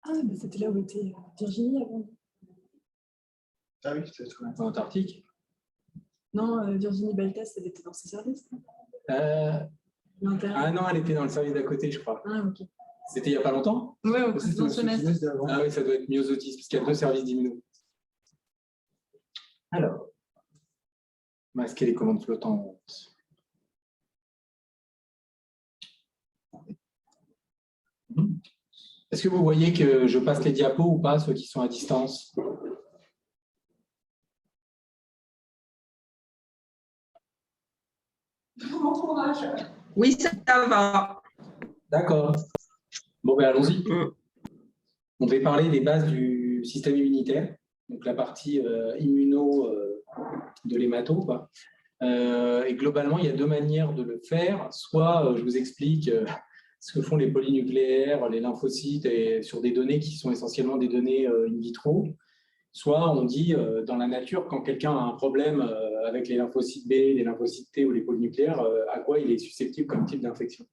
Ah, mais c'était là où était Virginie avant. Ah oui, c'était tout. En Antarctique. Non, Virginie Baltas, elle était dans ses services. Ah non, elle était dans le service d'à côté, je crois. Ah, ok. C'était il n'y a pas longtemps? Ouais, au précédent semestre. Ah oui, ça doit être myosotis, parce qu'il y a 2 services d'immuno. Alors, masquer les commandes flottantes. Est-ce que vous voyez que je passe les diapos ou pas, ceux qui sont à distance? Oui, ça va. D'accord. Bon, ben allons-y. On va parler des bases du système immunitaire, donc la partie immuno de l'hémato, quoi. Et globalement, il y a 2 manières de le faire. Soit je vous explique ce que font les polynucléaires, les lymphocytes, et sur des données qui sont essentiellement des données in vitro. Soit on dit dans la nature, quand quelqu'un a un problème avec les lymphocytes B, les lymphocytes T ou les polynucléaires, à quoi il est susceptible comme type d'infection.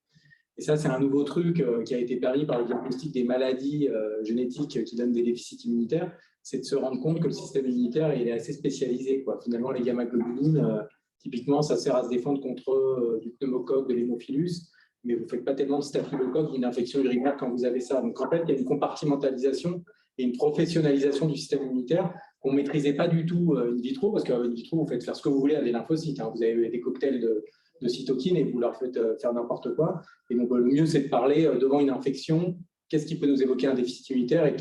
Et ça, c'est un nouveau truc qui a été permis par le diagnostic des maladies génétiques qui donnent des déficits immunitaires, c'est de se rendre compte que le système immunitaire il est assez spécialisé, quoi. Finalement, les gamma-globulines, typiquement, ça sert à se défendre contre du pneumocoque, de l'hémophilus, mais vous ne faites pas tellement de staphylocoque d'une infection urinaire quand vous avez ça. Donc, en fait, il y a une compartimentalisation et une professionnalisation du système immunitaire qu'on ne maîtrisait pas du tout in vitro, parce qu'in vitro, vous faites faire ce que vous voulez à des lymphocytes. Hein. Vous avez des cocktails de cytokines et vous leur faites faire n'importe quoi. Et donc, le mieux, c'est de parler devant une infection, qu'est-ce qui peut nous évoquer un déficit immunitaire et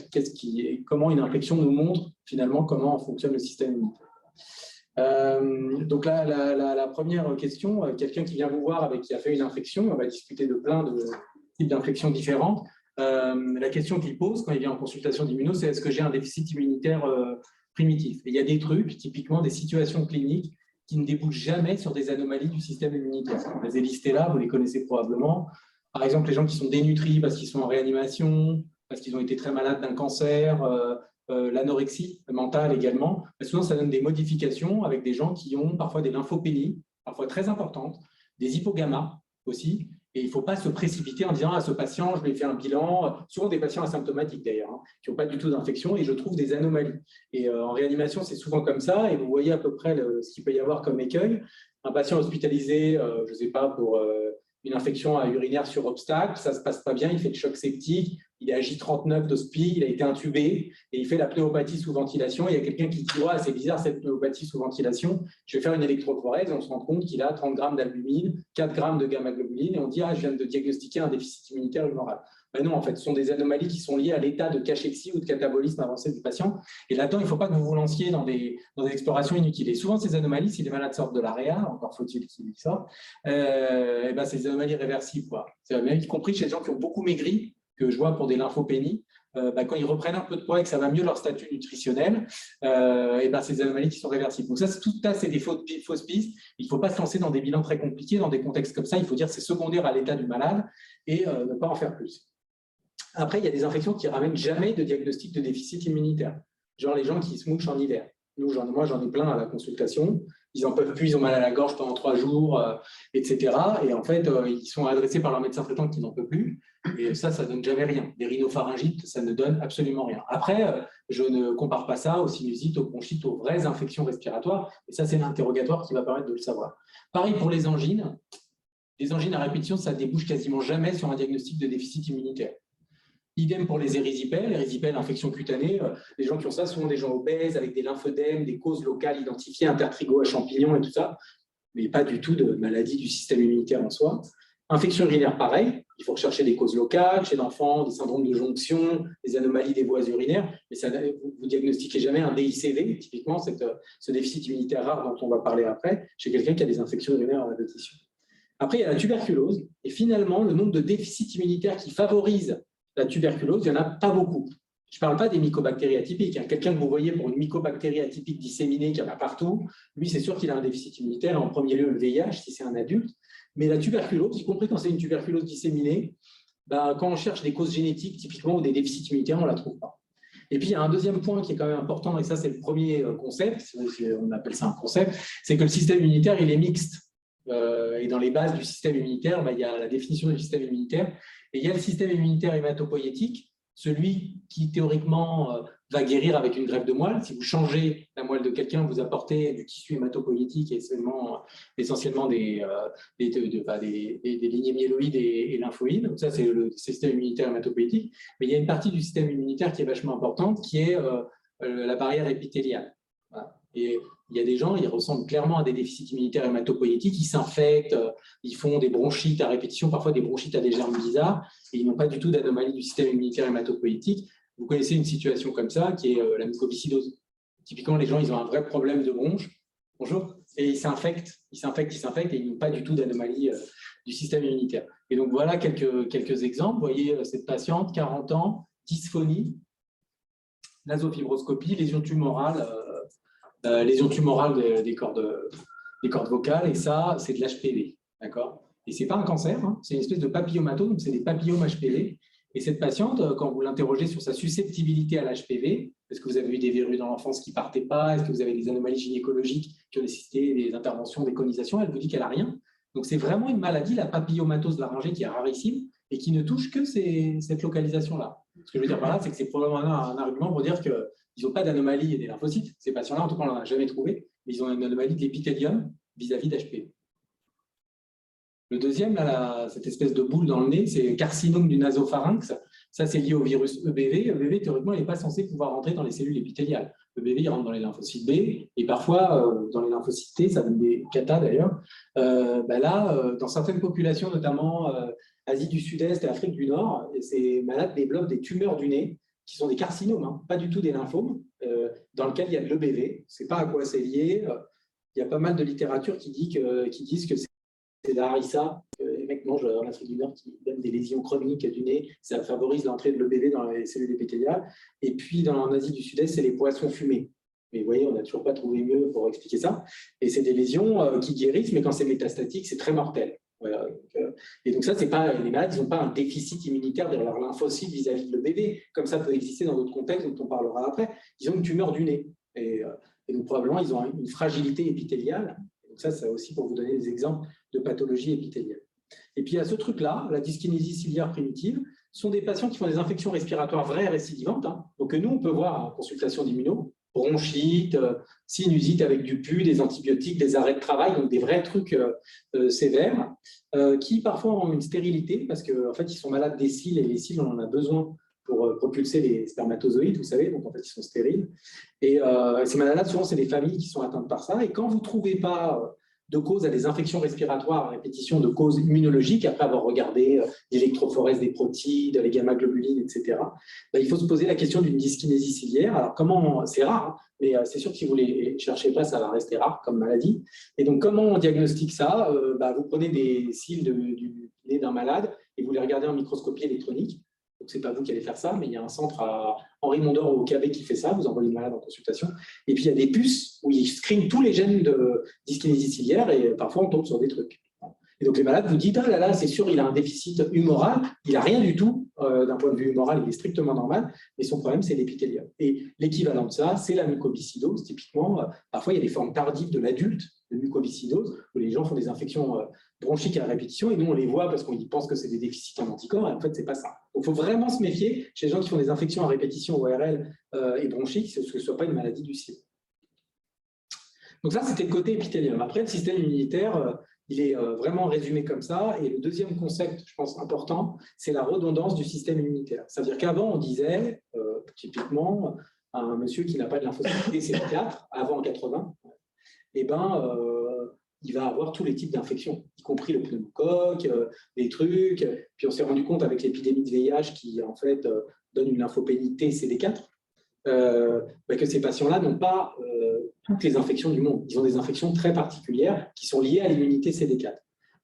comment une infection nous montre finalement comment fonctionne le système immunitaire. Donc là, la première question, quelqu'un qui vient vous voir qui a fait une infection, on va discuter de plein de types d'infections différentes. La question qu'il pose quand il vient en consultation d'immuno, c'est est-ce que j'ai un déficit immunitaire primitif? Et il y a des trucs, typiquement des situations cliniques qui ne débouchent jamais sur des anomalies du système immunitaire. On les a listées là, vous les connaissez probablement. Par exemple, les gens qui sont dénutris parce qu'ils sont en réanimation, parce qu'ils ont été très malades d'un cancer, l'anorexie mentale également. Mais souvent, ça donne des modifications avec des gens qui ont parfois des lymphopénies, parfois très importantes, des hypogammas aussi. Et il ne faut pas se précipiter en disant à ce patient, je lui ai fait un bilan, souvent des patients asymptomatiques d'ailleurs, hein, qui n'ont pas du tout d'infection, et je trouve des anomalies. Et en réanimation, c'est souvent comme ça, et vous voyez à peu près ce qu'il peut y avoir comme écueil. Un patient hospitalisé, je ne sais pas, pour une infection urinaire sur obstacle, ça ne se passe pas bien, il fait le choc septique, il est à J39 d'hospi, il a été intubé, et il fait la pneumopathie sous ventilation. Il y a quelqu'un qui dit « c'est bizarre cette pneumopathie sous ventilation, je vais faire une électrophorèse », et on se rend compte qu'il a 30 grammes d'albumine, 4 grammes de gamma-globuline, et on dit « je viens de diagnostiquer un déficit immunitaire humoral ». Ben non, en fait, ce sont des anomalies qui sont liées à l'état de cachexie ou de catabolisme avancé du patient. Et là-dedans, il ne faut pas que vous vous lanciez dans des explorations inutiles. Et souvent, ces anomalies, si les malades sortent de l'AREA, encore faut-il qu'ils sortent, et ben, c'est des anomalies réversibles, quoi. Y compris chez les gens qui ont beaucoup maigri, que je vois pour des lymphopénies, quand ils reprennent un peu de poids et que ça va mieux leur statut nutritionnel, et ben, c'est des anomalies qui sont réversibles. Donc ça, tout ça, c'est des fausses pistes. Il ne faut pas se lancer dans des bilans très compliqués, dans des contextes comme ça. Il faut dire que c'est secondaire à l'état du malade et ne pas en faire plus. Après, il y a des infections qui ne ramènent jamais de diagnostic de déficit immunitaire, genre les gens qui se mouchent en hiver. Moi, j'en ai plein à la consultation. Ils n'en peuvent plus, ils ont mal à la gorge pendant 3 jours, etc. Et en fait, ils sont adressés par leur médecin traitant qui n'en peut plus. Et ça ne donne jamais rien. Des rhinopharyngites, ça ne donne absolument rien. Après, je ne compare pas ça aux sinusites, aux bronchites, aux vraies infections respiratoires. Et ça, c'est l'interrogatoire qui va permettre de le savoir. Pareil pour les angines. Les angines à répétition, ça ne débouche quasiment jamais sur un diagnostic de déficit immunitaire. Idem pour les érysipèles. Les érysipèles, infections cutanées, les gens qui ont ça, souvent des gens obèses, avec des lymphodèmes, des causes locales identifiées, intertrigo à champignons et tout ça, mais pas du tout de maladie du système immunitaire en soi. Infection urinaire, pareil. Il faut rechercher des causes locales chez l'enfant, des syndromes de jonction, des anomalies des voies urinaires, mais ça, vous ne diagnostiquez jamais un DICV, typiquement ce déficit immunitaire rare dont on va parler après, chez quelqu'un qui a des infections urinaires à répétition. Après, il y a la tuberculose, et finalement, le nombre de déficits immunitaires qui favorisent la tuberculose, il n'y en a pas beaucoup. Je ne parle pas des mycobactéries atypiques. Quelqu'un que vous voyez pour une mycobactérie atypique disséminée qu'il y en a partout, lui, c'est sûr qu'il a un déficit immunitaire, en premier lieu le VIH, si c'est un adulte. Mais la tuberculose, y compris quand c'est une tuberculose disséminée, quand on cherche des causes génétiques, typiquement, ou des déficits immunitaires, on ne la trouve pas. Et puis, il y a un deuxième point qui est quand même important, et ça, c'est le premier concept, on appelle ça un concept, c'est que le système immunitaire, il est mixte. Et dans les bases du système immunitaire, il y a la définition du système immunitaire. Et il y a le système immunitaire hématopoïétique, celui qui théoriquement va guérir avec une greffe de moelle. Si vous changez la moelle de quelqu'un, vous apportez du tissu hématopoïétique et essentiellement des lignées myéloïdes et lymphoïdes. Donc ça, c'est le système immunitaire hématopoïétique. Mais il y a une partie du système immunitaire qui est vachement importante, qui est la barrière épithéliale. Voilà. Et il y a des gens, ils ressemblent clairement à des déficits immunitaires hématopoïétiques, ils s'infectent, ils font des bronchites à répétition, parfois des bronchites à des germes bizarres, et ils n'ont pas du tout d'anomalie du système immunitaire hématopoïétique. Vous connaissez une situation comme ça, qui est la mucoviscidose. Typiquement, les gens, ils ont un vrai problème de bronche, bonjour, et ils s'infectent, et ils n'ont pas du tout d'anomalie du système immunitaire. Et donc, voilà quelques exemples. Vous voyez cette patiente, 40 ans, dysphonie, nasofibroscopie, lésion tumorale des cordes vocales, et ça, c'est de l'HPV, d'accord? Et ce n'est pas un cancer, hein, c'est une espèce de papillomatome, donc c'est des papillomes HPV. Et cette patiente, quand vous l'interrogez sur sa susceptibilité à l'HPV, est-ce que vous avez eu des verrues dans l'enfance qui ne partaient pas? Est-ce que vous avez des anomalies gynécologiques qui ont nécessité des interventions, des conisations? Elle vous dit qu'elle n'a rien. Donc, c'est vraiment une maladie, la papillomatose laryngée, qui est rarissime et qui ne touche que cette localisation-là. Ce que je veux dire par là, c'est que c'est probablement un argument pour dire qu'ils n'ont pas d'anomalie des lymphocytes. Ces patients-là, en tout cas, on n'en a jamais trouvé, mais ils ont une anomalie de l'épithélium vis-à-vis d'HPV. Le deuxième, là, cette espèce de boule dans le nez, c'est le carcinome du nasopharynx. Ça, c'est lié au virus EBV. EBV, théoriquement, il n'est pas censé pouvoir rentrer dans les cellules épithéliales. EBV, il rentre dans les lymphocytes B, et parfois, dans les lymphocytes T, ça donne des catas d'ailleurs. Dans certaines populations, notamment Asie du Sud-Est et Afrique du Nord, ces malades développent des tumeurs du nez, qui sont des carcinomes, hein, pas du tout des lymphomes, dans lesquels il y a de l'EBV. Je ne sais pas à quoi c'est lié. Il y a pas mal de littérature qui disent que c'est la harissa, les mecs mangent en Afrique du Nord qui donnent des lésions chroniques du nez, ça favorise l'entrée de l'EBV dans les cellules épithéliales. Et puis, en Asie du Sud-Est, c'est les poissons fumés. Mais vous voyez, on n'a toujours pas trouvé mieux pour expliquer ça. Et c'est des lésions qui guérissent, mais quand c'est métastatique, c'est très mortel. Voilà. Et donc ça, c'est pas, les malades, ils n'ont pas un déficit immunitaire de leur lymphocyte vis-à-vis de l'EBV, comme ça peut exister dans d'autres contextes dont on parlera après. Ils ont une tumeur du nez. Et donc probablement, ils ont une fragilité épithéliale. Donc ça, c'est aussi pour vous donner des exemples de pathologie épithéliale. Et puis, il y a ce truc-là, la dyskinésie ciliaire primitive, sont des patients qui font des infections respiratoires vraies récidivantes. Hein. Donc, nous, on peut voir en consultation d'immuno, bronchite, sinusite avec du pus, des antibiotiques, des arrêts de travail, donc des vrais trucs sévères, qui parfois ont une stérilité, parce qu'en fait, ils sont malades des cils, et les cils, on en a besoin pour propulser les spermatozoïdes, vous savez, donc en fait, ils sont stériles. Et ces malades-là, souvent, c'est des familles qui sont atteintes par ça. Et quand vous ne trouvez pas de cause à des infections respiratoires à répétition, de causes immunologiques, après avoir regardé l'électrophorèse des protides, les gamma-globulines, etc., il faut se poser la question d'une dyskinésie ciliaire. Alors, comment, c'est rare, hein, mais c'est sûr que si vous ne les cherchez pas, ça va rester rare comme maladie. Et donc, comment on diagnostique ça? Vous prenez des cils du nez d'un malade et vous les regardez en microscopie électronique. Donc, ce n'est pas vous qui allez faire ça, mais il y a un centre à Henri Mondor au KB qui fait ça, vous envoyez le malade en consultation. Et puis, il y a des puces où ils screenent tous les gènes de dyskinésie ciliaire et parfois, on tombe sur des trucs. Et donc, les malades vous disent « Ah là là, c'est sûr, il a un déficit humoral, il n'a rien du tout, d'un point de vue humoral, il est strictement normal, mais son problème, c'est l'épithélium. » Et l'équivalent de ça, c'est la mucoviscidose. Typiquement, parfois, il y a des formes tardives de l'adulte, de mucoviscidose, où les gens font des infections bronchiques à répétition, et nous, on les voit parce qu'on pense que c'est des déficits en anticorps, et en fait, ce n'est pas ça. Donc, il faut vraiment se méfier chez les gens qui font des infections à répétition ORL et bronchiques, que ce ne soit pas une maladie du cil. Donc ça, c'était le côté épithélium. Après, le système immunitaire, il est vraiment résumé comme ça. Et le deuxième concept, je pense, important, c'est la redondance du système immunitaire. C'est-à-dire qu'avant, on disait, typiquement, un monsieur qui n'a pas de lymphocyte CD4, avant 80, il va avoir tous les types d'infections, y compris le pneumocoque, des trucs. Puis on s'est rendu compte avec l'épidémie de VIH qui, en fait, donne une lymphopénie T-CD4, que ces patients-là n'ont pas toutes les infections du monde. Ils ont des infections très particulières qui sont liées à l'immunité CD4.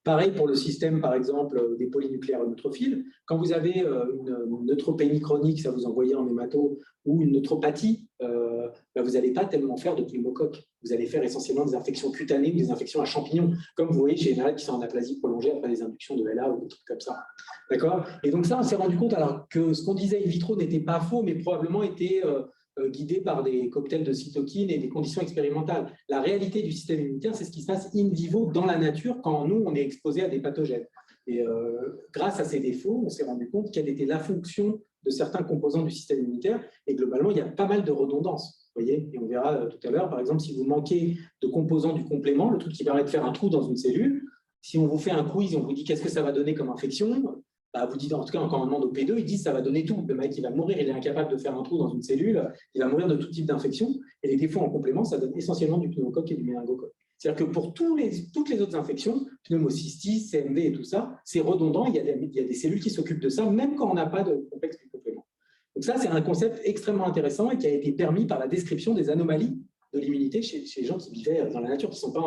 Pareil pour le système, par exemple, des polynucléaires neutrophiles. Quand vous avez une neutropénie chronique, ça vous envoyait en hémato, ou une neutropathie, vous n'allez pas tellement faire de pneumocoque. Vous allez faire essentiellement des infections cutanées ou des infections à champignons, comme vous voyez chez les malades qui sont en aplasie prolongée après des inductions de LA ou des trucs comme ça. D'accord ? Et donc ça, on s'est rendu compte alors que ce qu'on disait in vitro n'était pas faux, mais probablement était guidés par des cocktails de cytokines et des conditions expérimentales. La réalité du système immunitaire, c'est ce qui se passe in vivo dans la nature quand nous, on est exposé à des pathogènes. Et grâce à ces défauts, on s'est rendu compte quelle était la fonction de certains composants du système immunitaire. Et globalement, il y a pas mal de redondance. Vous voyez, et on verra tout à l'heure, par exemple, si vous manquez de composants du complément, le truc qui permet de faire un trou dans une cellule, si on vous fait un quiz, on vous dit qu'est-ce que ça va donner comme infection, bah, vous dites, en tout cas, quand on demande au P2, ils disent ça va donner tout. Le mec, il va mourir, il est incapable de faire un trou dans une cellule, il va mourir de tout type d'infection. Et les défauts en complément, ça donne essentiellement du pneumocoque et du méningocoque. C'est-à-dire que pour toutes les autres infections, pneumocystis, CMV et tout ça, c'est redondant, il y a des cellules qui s'occupent de ça, même quand on n'a pas de complexe du complément. Donc ça, c'est un concept extrêmement intéressant et qui a été permis par la description des anomalies de l'immunité chez les gens qui vivaient dans la nature, qui ne sont pas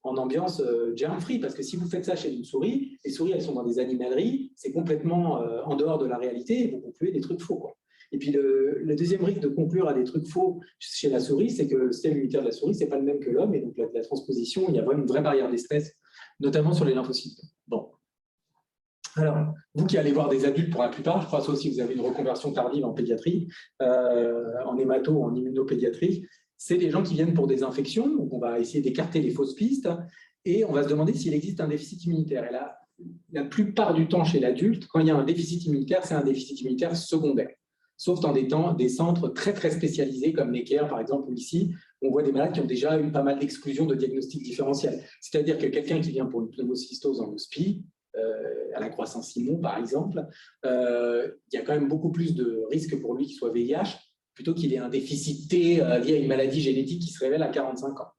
en ambiance germ-free, parce que si vous faites ça chez une souris, les souris, elles sont dans des animaleries, c'est complètement en dehors de la réalité, et vous concluez des trucs faux, quoi. Et puis, le deuxième risque de conclure à des trucs faux chez la souris, c'est que le système immunitaire de la souris, ce n'est pas le même que l'homme, et donc la transposition, il y a vraiment une vraie barrière d'espèce, notamment sur les lymphocytes. Bon. Alors, vous qui allez voir des adultes pour la plupart, je crois que aussi vous avez une reconversion tardive en pédiatrie, en hémato ou en immunopédiatrie, c'est des gens qui viennent pour des infections, donc on va essayer d'écarter les fausses pistes, et on va se demander s'il existe un déficit immunitaire. Et là, la plupart du temps chez l'adulte, quand il y a un déficit immunitaire, c'est un déficit immunitaire secondaire. Sauf dans des centres très, très spécialisés, comme Necker, par exemple, ou ici, on voit des malades qui ont déjà eu pas mal d'exclusions de diagnostics différentiels. C'est-à-dire que quelqu'un qui vient pour une pneumocystose en hospi, à la Croix-Saint-Simon, par exemple, il y a quand même beaucoup plus de risques pour lui qu'il soit VIH, plutôt qu'il ait un déficit T lié à une maladie génétique qui se révèle à 45 ans.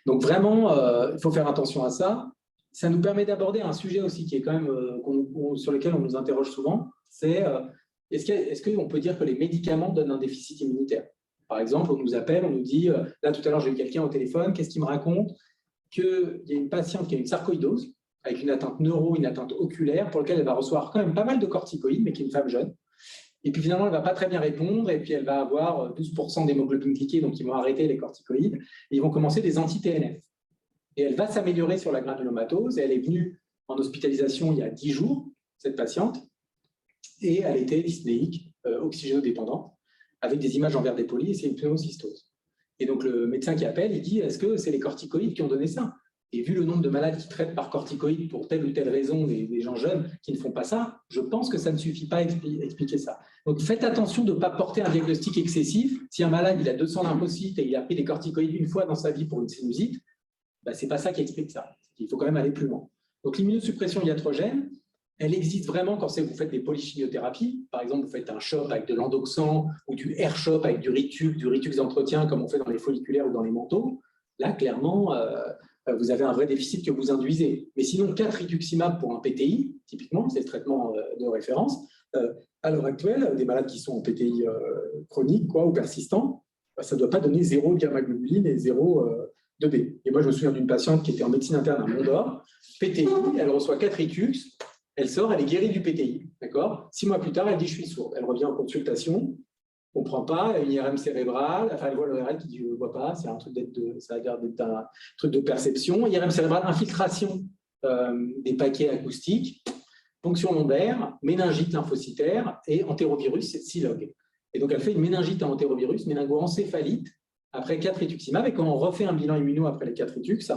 Donc vraiment, il faut faire attention à ça. Ça nous permet d'aborder un sujet aussi qui est quand même, sur lequel on nous interroge souvent, c'est est-ce qu'on peut dire que les médicaments donnent un déficit immunitaire? Par exemple, on nous appelle, on nous dit, là tout à l'heure j'ai eu quelqu'un au téléphone, qu'est-ce qu'il me raconte? Qu'il y a une patiente qui a une sarcoïdose, avec une atteinte une atteinte oculaire, pour laquelle elle va recevoir quand même pas mal de corticoïdes, mais qui est une femme jeune. Et puis finalement, elle ne va pas très bien répondre, et puis elle va avoir 12% d'hémoglobine glyquée, donc ils vont arrêter les corticoïdes, et ils vont commencer des anti-TNF. Et elle va s'améliorer sur la granulomatose, et elle est venue en hospitalisation il y a 10 jours, cette patiente, et elle était dyspnéique, oxygénodépendante, avec des images en verre dépoli, et c'est une pneumocystose. Et donc le médecin qui appelle, il dit, est-ce que c'est les corticoïdes qui ont donné ça? Et vu le nombre de malades qui traitent par corticoïdes pour telle ou telle raison, des gens jeunes qui ne font pas ça, je pense que ça ne suffit pas à expliquer ça. Donc faites attention de ne pas porter un diagnostic excessif. Si un malade il a 200 lymphocytes et il a pris des corticoïdes une fois dans sa vie pour une sinusite, ben, ce n'est pas ça qui explique ça. Il faut quand même aller plus loin. Donc l'immunosuppression iatrogène, elle existe vraiment quand vous faites des polychimiothérapies. Par exemple, vous faites un CHOP avec de l'endoxan ou du R-CHOP avec du Ritux d'entretien comme on fait dans les folliculaires ou dans les manteaux. Là, clairement, vous avez un vrai déficit que vous induisez. Mais sinon, 4 rituximab pour un PTI, typiquement, c'est le traitement de référence. À l'heure actuelle, des malades qui sont en PTI chronique ou persistant, ça ne doit pas donner 0 de gamma-globuline et 0 de B. Et moi, je me souviens d'une patiente qui était en médecine interne à Mont-d'Or, PTI, elle reçoit 4 ritux, elle sort, elle est guérie du PTI. 6 mois plus tard, elle dit « je suis sourde ». Elle revient en consultation, on ne comprend pas, une IRM cérébrale, enfin elle voit l'ORL qui dit je ne vois pas, c'est un truc ça a l'air d'être un truc de perception. IRM cérébrale, infiltration des paquets acoustiques, ponction lombaire, méningite lymphocytaire et entérovirus SILOG. Et donc elle fait une méningite à entérovirus, méningoencéphalite, après 4 rituximab, et quand on refait un bilan immuno après les 4 ritux,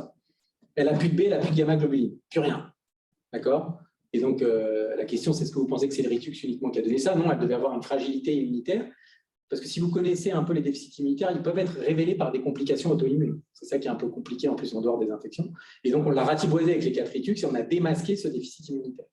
elle n'a plus de B, elle n'a plus de gamma-globuline, plus rien. D'accord? Et donc la question, c'est est-ce que vous pensez que c'est le ritux uniquement qui a donné ça? Non, elle devait avoir une fragilité immunitaire. Parce que si vous connaissez un peu les déficits immunitaires, ils peuvent être révélés par des complications auto-immunes. C'est ça qui est un peu compliqué en plus en dehors des infections. Et donc, on l'a ratiboisé avec les 4 ritux et on a démasqué ce déficit immunitaire.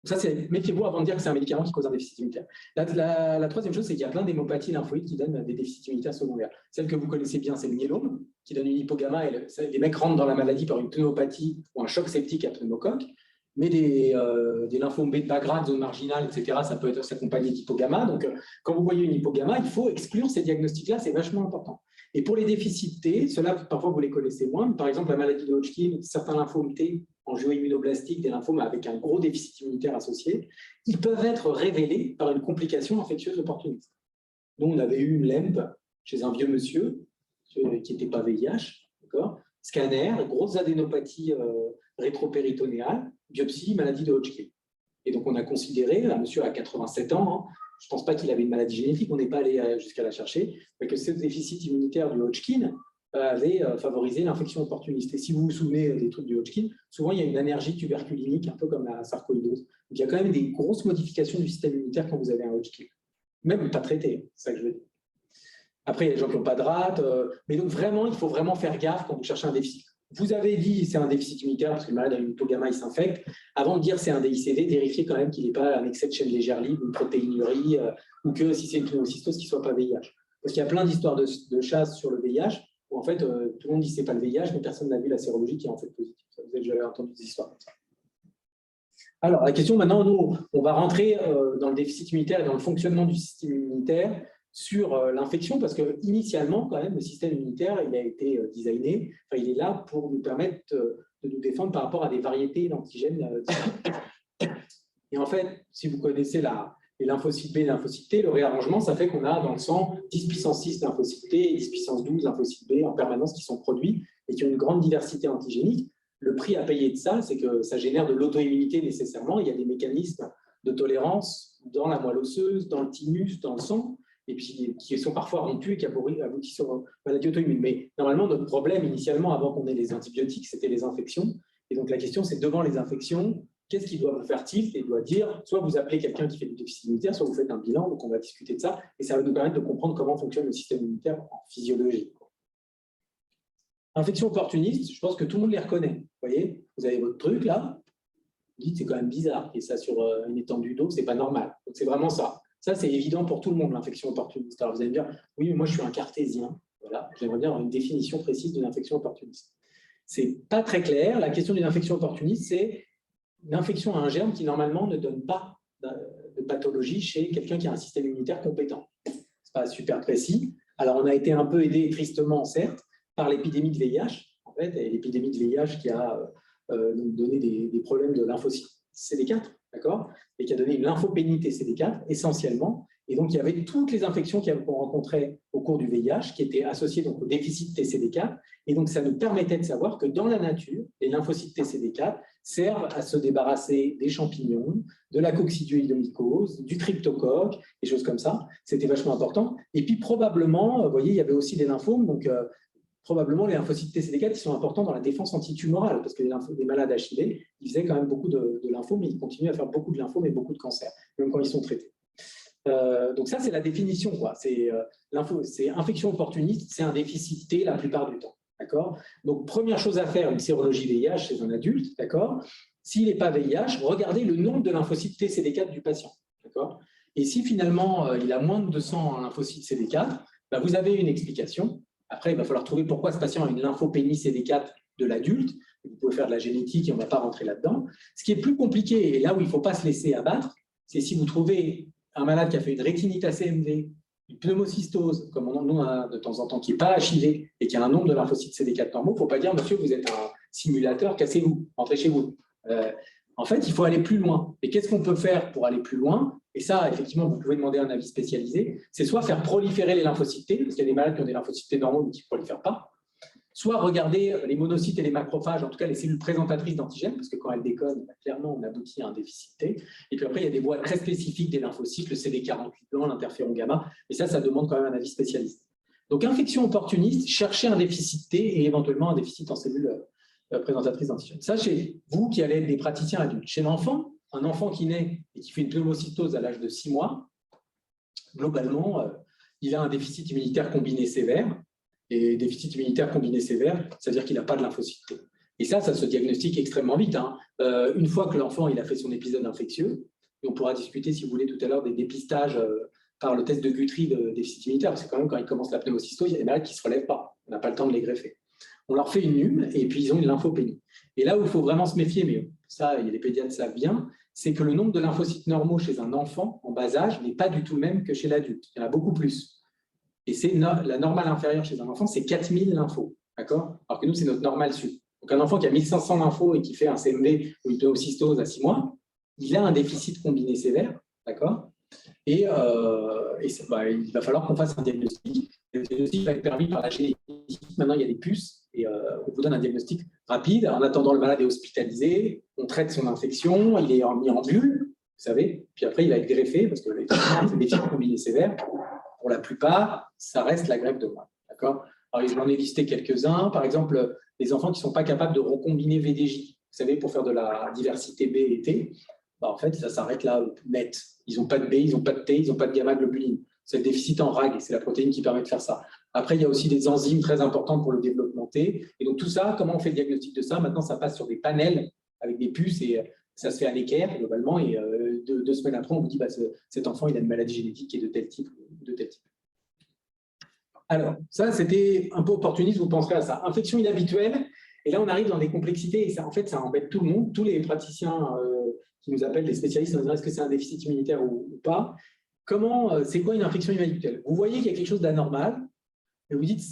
Ça, méfiez-vous avant de dire que c'est un médicament qui cause un déficit immunitaire. La troisième chose, c'est qu'il y a plein d'hémopathies lymphoïdes qui donnent des déficits immunitaires secondaires. Celle que vous connaissez bien, c'est le myélome, qui donne une hypogamma. Et les mecs rentrent dans la maladie par une pneumopathie ou un choc septique à pneumocoque. Mais des lymphomes B de bas grade, zone marginale, etc., ça peut être s'accompagner d'hypogamma. Donc, quand vous voyez une hypogamma, il faut exclure ces diagnostics-là, c'est vachement important. Et pour les déficits T, ceux-là, parfois, vous les connaissez moins. Par exemple, la maladie de Hodgkin, certains lymphomes T, angio-immunoblastiques, des lymphomes avec un gros déficit immunitaire associé, ils peuvent être révélés par une complication infectieuse opportuniste. Donc, on avait eu une LEMP chez un vieux monsieur qui n'était pas VIH, d'accord ? Scanner, grosse adénopathie rétropéritonéale, biopsie, maladie de Hodgkin. Et donc, on a considéré, un monsieur à 87 ans, je ne pense pas qu'il avait une maladie génétique, on n'est pas allé jusqu'à la chercher, mais que ce déficit immunitaire du Hodgkin avait favorisé l'infection opportuniste. Et si vous vous souvenez des trucs du Hodgkin, souvent il y a une anergie tuberculinique, un peu comme la sarcoïdose. Donc il y a quand même des grosses modifications du système immunitaire quand vous avez un Hodgkin. Même pas traité, c'est ça que je veux dire. Après, il y a des gens qui n'ont pas de rate, mais donc vraiment, il faut vraiment faire gaffe quand vous cherchez un déficit. Vous avez dit c'est un déficit immunitaire parce que le malade a une autogamma, il s'infecte. Avant de dire c'est un DICV, vérifiez quand même qu'il n'ait pas un excès de chaîne légère libre, une protéinurie, ou que si c'est une pneumocystose, qu'il ne soit pas VIH. Parce qu'il y a plein d'histoires de chasse sur le VIH, où en fait, tout le monde dit que ce n'est pas le VIH, mais personne n'a vu la sérologie qui est en fait positive. Vous avez déjà entendu des histoires comme ça. Alors, la question maintenant, nous, on va rentrer dans le déficit immunitaire et dans le fonctionnement du système immunitaire sur l'infection, parce qu'initialement, quand même, le système immunitaire, il a été designé, enfin, il est là pour nous permettre de nous défendre par rapport à des variétés d'antigènes. Et en fait, si vous connaissez les lymphocytes B et les lymphocytes T, le réarrangement, ça fait qu'on a dans le sang 10 puissance 6 lymphocytes T et 10 puissance 12 lymphocytes B en permanence qui sont produits et qui ont une grande diversité antigénique. Le prix à payer de ça, c'est que ça génère de l'auto-immunité nécessairement. Il y a des mécanismes de tolérance dans la moelle osseuse, dans le thymus, dans le sang, et puis qui sont parfois rompus et qui aboutissent aux maladies auto-immunes. Mais normalement, notre problème, initialement, avant qu'on ait les antibiotiques, c'était les infections. Et donc la question, c'est devant les infections, qu'est-ce qui doit vous faire tilt et doit dire, soit vous appelez quelqu'un qui fait du déficit immunitaire, soit vous faites un bilan, donc on va discuter de ça, et ça va nous permettre de comprendre comment fonctionne le système immunitaire en physiologie. Infection opportuniste, je pense que tout le monde les reconnaît. Vous voyez, vous avez votre truc là, vous dites c'est quand même bizarre, et ça sur une étendue d'eau, c'est pas normal. Donc c'est vraiment ça. Ça, c'est évident pour tout le monde, l'infection opportuniste. Alors vous allez me dire, oui, mais moi je suis un cartésien. Voilà, j'aimerais bien avoir une définition précise de l'infection opportuniste. C'est pas très clair. La question d'une infection opportuniste, c'est une infection à un germe qui normalement ne donne pas de pathologie chez quelqu'un qui a un système immunitaire compétent. C'est pas super précis. Alors on a été un peu aidé tristement, certes, par l'épidémie de VIH, en fait, et l'épidémie de VIH qui a donné des problèmes de lymphocytes CD4, d'accord, et qui a donné une lymphopénie TCD4 essentiellement. Et donc, il y avait toutes les infections qu'on rencontrait au cours du VIH qui étaient associées donc, au déficit TCD4. Et donc, ça nous permettait de savoir que dans la nature, les lymphocytes TCD4 servent à se débarrasser des champignons, de la coccidioïdomycose, du cryptocoque, des choses comme ça. C'était vachement important. Et puis, probablement, vous voyez, il y avait aussi des lymphomes. Donc, probablement, les lymphocytes TCD4 qui sont importants dans la défense antitumorale, parce que les malades HIV, ils faisaient quand même beaucoup de lymphomes, mais ils continuent à faire beaucoup de lymphomes et beaucoup de cancers, même quand ils sont traités. Donc ça, c'est la définition, quoi. C'est infection opportuniste, c'est un déficit T la plupart du temps, d'accord. Donc, première chose à faire, une sérologie VIH chez un adulte, d'accord. S'il n'est pas VIH, regardez le nombre de lymphocytes TCD4 du patient, d'accord. Et si finalement, il a moins de 200 lymphocytes CD4, ben, vous avez une explication. Après, il va falloir trouver pourquoi ce patient a une lymphopénie CD4 de l'adulte. Vous pouvez faire de la génétique et on ne va pas rentrer là-dedans. Ce qui est plus compliqué, et là où il ne faut pas se laisser abattre, c'est si vous trouvez un malade qui a fait une rétinite ACMV, une pneumocystose, comme on en a de temps en temps, qui n'est pas HIV et qui a un nombre de lymphocytes CD4 normaux, il ne faut pas dire, monsieur, vous êtes un simulateur, cassez-vous, rentrez chez vous. En fait, il faut aller plus loin. Et qu'est-ce qu'on peut faire pour aller plus loin? Et ça, effectivement, vous pouvez demander un avis spécialisé. C'est soit faire proliférer les lymphocytes T, parce qu'il y a des malades qui ont des lymphocytes T normaux mais qui ne prolifèrent pas, soit regarder les monocytes et les macrophages, en tout cas les cellules présentatrices d'antigènes, parce que quand elles déconnent, clairement, on aboutit à un déficit T. Et puis après, il y a des voies très spécifiques des lymphocytes, le CD48 blanc, l'interféron gamma, et ça demande quand même un avis spécialiste. Donc, infection opportuniste, chercher un déficit T et éventuellement un déficit en cellules présentatrices d'antigènes. Ça, chez vous qui allez être des praticiens adultes. Chez l'enfant, un enfant qui naît et qui fait une pneumocytose à l'âge de 6 mois, globalement, il a un déficit immunitaire combiné sévère. Et déficit immunitaire combiné sévère, c'est-à-dire qu'il n'a pas de lymphocytes T. Et ça se diagnostique extrêmement vite. Hein. Une fois que l'enfant il a fait son épisode infectieux, et on pourra discuter, si vous voulez, tout à l'heure des dépistages par le test de Guthrie de déficit immunitaire, parce que quand même, quand il commence la pneumocystose, il y a des malades qui ne se relèvent pas. On n'a pas le temps de les greffer. On leur fait une NUM et puis ils ont une lymphopénie. Et là où il faut vraiment se méfier, mais ça, les pédiatres savent bien, c'est que le nombre de lymphocytes normaux chez un enfant en bas âge n'est pas du tout le même que chez l'adulte. Il y en a beaucoup plus. Et c'est la normale inférieure chez un enfant, c'est 4000 lymphos. D'accord? Alors que nous, c'est notre normale sup. Donc un enfant qui a 1500 lymphos et qui fait un CMV ou une pneumocystose à 6 mois, il a un déficit combiné sévère. D'accord? Et il va falloir qu'on fasse un diagnostic. Le diagnostic va être permis par la génétique. Maintenant, il y a des puces et on vous donne un diagnostic rapide. En attendant, le malade est hospitalisé, on traite son infection, il est mis en bulle savez. Puis après, il va être greffé, parce que les fibres combinées sévères, pour la plupart, ça reste la greffe de moelle. D'accord ? Alors, j'en ai listé quelques-uns. Par exemple, les enfants qui ne sont pas capables de recombiner VDJ, vous savez, pour faire de la diversité B et T, bah, en fait, ça s'arrête là, net. Ils n'ont pas de B, ils n'ont pas de T, ils n'ont pas de gamma-globuline. C'est le déficit en RAG, c'est la protéine qui permet de faire ça. Après, il y a aussi des enzymes très importantes pour le développement T. Et donc, tout ça, comment on fait le diagnostic de ça? Maintenant, ça passe sur des panels avec des puces et ça se fait à l'équerre, globalement. Et 2 semaines après, on vous dit bah, cet enfant, il a une maladie génétique qui est de tel type ou de tel type. Alors, ça, c'était un peu opportuniste, vous penserez à ça. Infection inhabituelle. Et là, on arrive dans des complexités et ça, en fait, ça embête tout le monde. Tous les praticiens qui nous appellent, les spécialistes, on dirait est-ce que c'est un déficit immunitaire ou pas. C'est quoi une infection inhabituelle? Vous voyez qu'il y a quelque chose d'anormal et vous dites,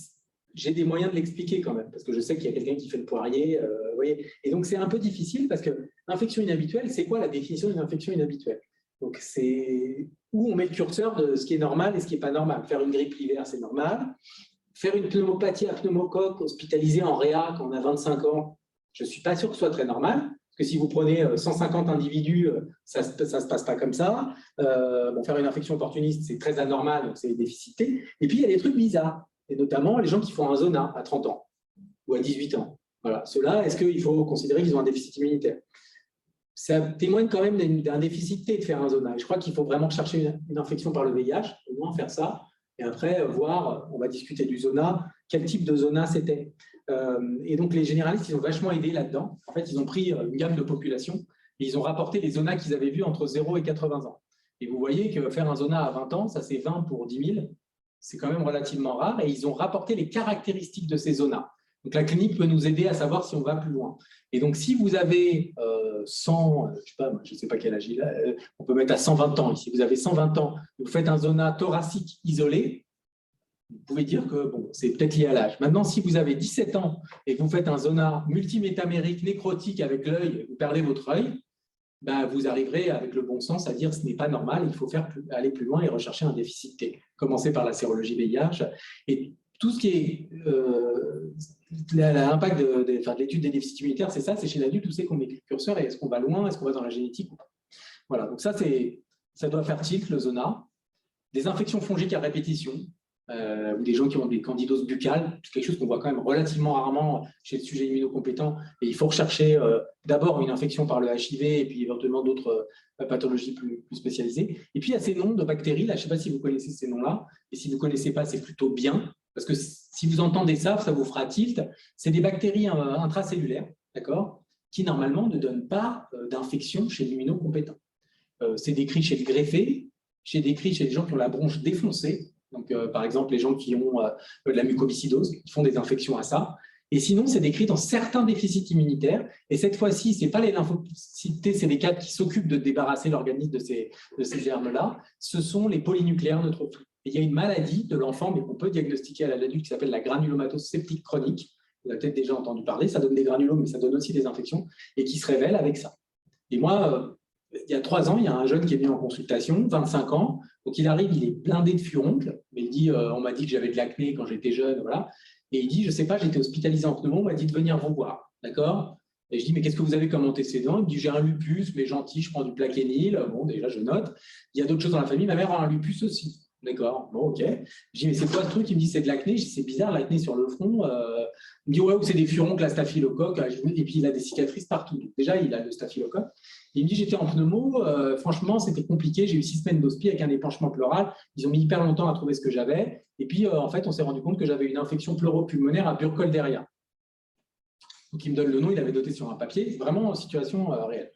j'ai des moyens de l'expliquer quand même, parce que je sais qu'il y a quelqu'un qui fait le poirier. Vous voyez. Et donc, c'est un peu difficile parce que infection inhabituelle, c'est quoi la définition d'une infection inhabituelle? Donc, c'est où on met le curseur de ce qui est normal et ce qui n'est pas normal. Faire une grippe l'hiver, c'est normal. Faire une pneumopathie à pneumocoque hospitalisée en réa quand on a 25 ans, je ne suis pas sûr que ce soit très normal. Parce que si vous prenez 150 individus, ça ne se passe pas comme ça. Faire une infection opportuniste, c'est très anormal, donc c'est déficité. Et puis, il y a des trucs bizarres. Et notamment, les gens qui font un zona à 30 ans ou à 18 ans. Voilà. Ceux-là, est-ce qu'il faut considérer qu'ils ont un déficit immunitaire? Ça témoigne quand même d'un déficit T de faire un zona. Et je crois qu'il faut vraiment chercher une infection par le VIH, au moins faire ça. Et après, voir, on va discuter du zona, quel type de zona c'était. Et donc, les généralistes, ils ont vachement aidé là-dedans. En fait, ils ont pris une gamme de population et ils ont rapporté les zonas qu'ils avaient vus entre 0 et 80 ans. Et vous voyez que faire un zona à 20 ans, ça c'est 20 pour 10 000. C'est quand même relativement rare. Et ils ont rapporté les caractéristiques de ces zonas. Donc, la clinique peut nous aider à savoir si on va plus loin. Et donc, si vous avez 100, je ne sais pas quel âge il a, on peut mettre à 120 ans. Si vous avez 120 ans, vous faites un zona thoracique isolé, vous pouvez dire que bon, c'est peut-être lié à l'âge. Maintenant, si vous avez 17 ans et que vous faites un zona multimétamérique nécrotique avec l'œil, vous perdez votre œil, ben, vous arriverez avec le bon sens à dire que ce n'est pas normal, il faut aller plus loin et rechercher un déficit T. Commencer par la sérologie VIH. Et tout ce qui est l'impact de l'étude des déficits immunitaires, c'est ça, c'est chez l'adulte, où c'est qu'on met le curseur et est-ce qu'on va loin, est-ce qu'on va dans la génétique ou pas. Voilà, donc ça doit faire tilt, le zona. Des infections fongiques à répétition, ou des gens qui ont des candidoses buccales, c'est quelque chose qu'on voit quand même relativement rarement chez le sujet immunocompétent. Et il faut rechercher d'abord une infection par le HIV et puis éventuellement d'autres pathologies plus spécialisées. Et puis il y a ces noms de bactéries, là, je ne sais pas si vous connaissez ces noms-là, et si vous ne connaissez pas, c'est plutôt bien. Parce que si vous entendez ça, ça vous fera tilt. C'est des bactéries intracellulaires, d'accord, qui normalement ne donnent pas d'infection chez l'immunocompétent. C'est décrit chez le greffé, c'est décrit chez les gens qui ont la bronche défoncée. Donc, par exemple, les gens qui ont de la mucoviscidose, qui font des infections à ça. Et sinon, c'est décrit dans certains déficits immunitaires. Et cette fois-ci, ce n'est pas les lymphocytes T, c'est des cadres qui s'occupent de débarrasser l'organisme de ces germes-là. Ce sont les polynucléaires neutrophiles. Et il y a une maladie de l'enfant, mais qu'on peut diagnostiquer à l'adulte, qui s'appelle la granulomatose septique chronique. Vous avez peut-être déjà entendu parler. Ça donne des granulomes, mais ça donne aussi des infections, et qui se révèle avec ça. Et moi, il y a 3 ans, il y a un jeune qui est venu en consultation, 25 ans. Donc, il arrive, il est blindé de furoncles. Mais il dit, on m'a dit que j'avais de l'acné quand j'étais jeune, voilà. Et il dit, je ne sais pas, j'étais hospitalisé en pneumo, on m'a dit de venir vous voir. D'accord? Et je dis, mais qu'est-ce que vous avez comme antécédent? Il me dit, j'ai un lupus, mais gentil, je prends du plaquenil. Bon, déjà, je note. Il y a d'autres choses dans la famille. Ma mère a un lupus aussi. D'accord, bon, ok. Je dis, mais c'est quoi ce truc? Il me dit, c'est de l'acné. Je dis, c'est bizarre, l'acné sur le front. Il me dit, ouais, ou c'est des furoncles à staphylocoque. Et puis, il a des cicatrices partout. Donc, déjà, il a le staphylocoque. Il me dit, j'étais en pneumo. Franchement, c'était compliqué. J'ai eu 6 semaines d'hospi avec un épanchement pleural. Ils ont mis hyper longtemps à trouver ce que j'avais. Et puis, en fait, on s'est rendu compte que j'avais une infection pleuropulmonaire à Burkholderia. Donc, il me donne le nom. Il avait noté sur un papier. Vraiment en situation réelle.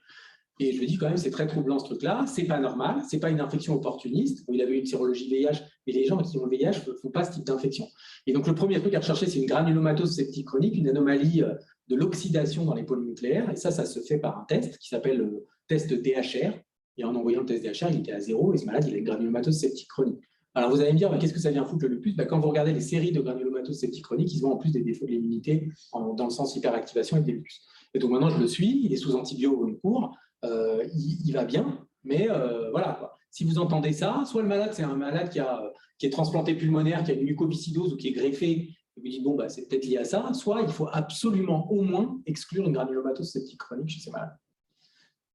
Et je lui dis quand même, c'est très troublant ce truc-là, c'est pas normal, c'est pas une infection opportuniste. Il avait une sérologie VIH, mais les gens qui ont le VIH ne font pas ce type d'infection. Et donc le premier truc à rechercher, c'est une granulomatose septique chronique, une anomalie de l'oxydation dans les polynucléaires. Et ça se fait par un test qui s'appelle le test DHR. Et en envoyant le test DHR, il était à 0, et ce malade, il a une granulomatose septique chronique. Alors vous allez me dire, qu'est-ce que ça vient foutre le lupus? Quand vous regardez les séries de granulomatose septique chronique, ils ont en plus des défauts de l'immunité dans le sens hyperactivation et des lupus. Et donc maintenant, je le suis, il est sous antibio au long cours. Il va bien, mais voilà, quoi. Si vous entendez ça, soit le malade, c'est un malade qui est transplanté pulmonaire, qui a une mucoviscidose ou qui est greffé, et vous dites, bon, c'est peut-être lié à ça, soit il faut absolument au moins exclure une granulomatose septique chronique chez ces malades.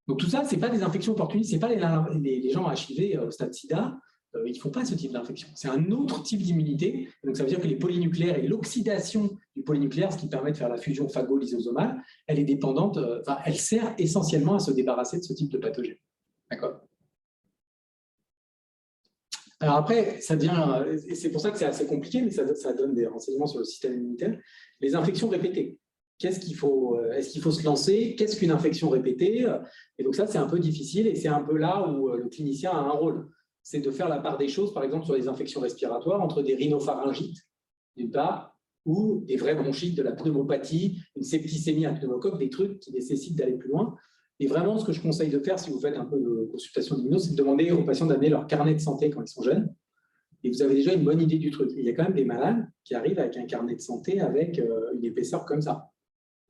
Donc tout ça, ce n'est pas des infections opportunistes, ce n'est pas les gens HIV au stade sida, ils ne font pas ce type d'infection. C'est un autre type d'immunité. Donc ça veut dire que les polynucléaires et l'oxydation du polynucléaire, ce qui permet de faire la fusion phago-lysosomale, elle est dépendante, elle sert essentiellement à se débarrasser de ce type de pathogène. D'accord ? Alors après, ça devient, et c'est pour ça que c'est assez compliqué, mais ça donne des renseignements sur le système immunitaire. Les infections répétées. Est-ce qu'il faut se lancer? Qu'est-ce qu'une infection répétée? Et donc ça, c'est un peu difficile et c'est un peu là où le clinicien a un rôle. C'est de faire la part des choses, par exemple, sur les infections respiratoires, entre des rhinopharyngites, d'une part, ou des vraies bronchites, de la pneumopathie, une septicémie, un pneumocoque, des trucs qui nécessitent d'aller plus loin. Et vraiment, ce que je conseille de faire, si vous faites un peu de consultation d'immuno, c'est de demander aux patients d'amener leur carnet de santé quand ils sont jeunes. Et vous avez déjà une bonne idée du truc. Et il y a quand même des malades qui arrivent avec un carnet de santé avec une épaisseur comme ça.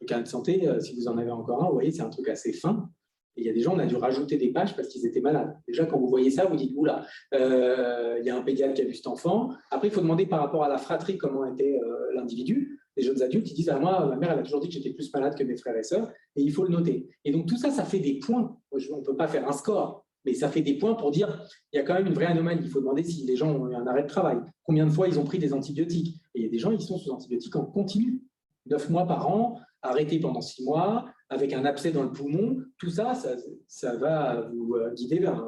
Le carnet de santé, si vous en avez encore un, vous voyez, c'est un truc assez fin. Et il y a des gens, on a dû rajouter des pages parce qu'ils étaient malades. Déjà, quand vous voyez ça, vous dites, oula, il y a un pédiatre qui a vu cet enfant. Après, il faut demander par rapport à la fratrie comment était l'individu. Les jeunes adultes, ils disent, ah, moi, ma mère, elle a toujours dit que j'étais plus malade que mes frères et sœurs. Et il faut le noter. Et donc, tout ça, ça fait des points. On ne peut pas faire un score, mais ça fait des points pour dire, il y a quand même une vraie anomalie. Il faut demander si les gens ont eu un arrêt de travail. Combien de fois ils ont pris des antibiotiques. Et il y a des gens, ils sont sous antibiotiques en continu. 9 mois par an, arrêtés pendant 6 mois, avec un abcès dans le poumon, tout ça, ça va vous guider vers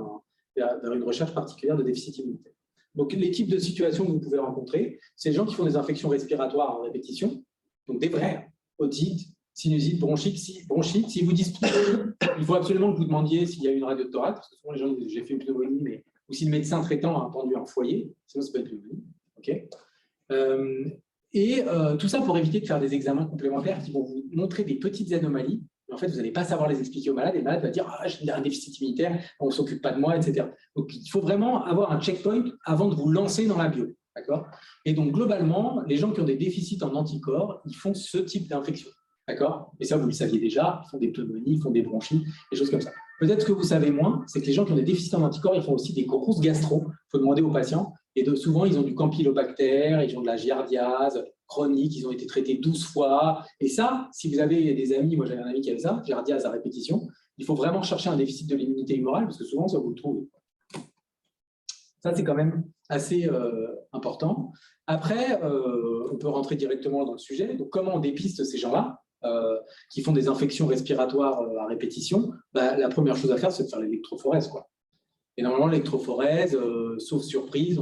une recherche particulière de déficit immunitaire. Donc, les types de situations que vous pouvez rencontrer, c'est les gens qui font des infections respiratoires en répétition, donc des vraies, otite, sinusite, bronchite. Si vous disent, il faut absolument que vous demandiez s'il y a une radio de thorax, parce que souvent les gens disent, j'ai fait une pneumonie, mais ou si le médecin traitant a entendu un foyer, sinon ça peut être une pneumonie. Okay. Tout ça pour éviter de faire des examens complémentaires qui vont vous montrer des petites anomalies. Mais en fait, vous n'allez pas savoir les expliquer au malade et le malade va dire « Ah, j'ai un déficit immunitaire, on ne s'occupe pas de moi, etc. » Donc, il faut vraiment avoir un checkpoint avant de vous lancer dans la bio. Et donc, globalement, les gens qui ont des déficits en anticorps, ils font ce type d'infection. Et ça, vous le saviez déjà, ils font des pneumonies, ils font des bronchites, des choses comme ça. Peut-être que vous savez moins, c'est que les gens qui ont des déficits en anticorps, ils font aussi des grosses gastro. Il faut demander aux patients. Et souvent, ils ont du campylobactère, ils ont de la giardiase chronique, ils ont été traités 12 fois. Et ça, si vous avez des amis, moi j'avais un ami qui avait ça, giardiase à répétition, il faut vraiment chercher un déficit de l'immunité humorale parce que souvent, ça vous le trouvez. Ça, c'est quand même assez important. Après, on peut rentrer directement dans le sujet. Donc, comment on dépiste ces gens-là qui font des infections respiratoires à répétition? La première chose à faire, c'est de faire l'électrophorèse, quoi. Et normalement, l'électrophorèse, sauf surprise,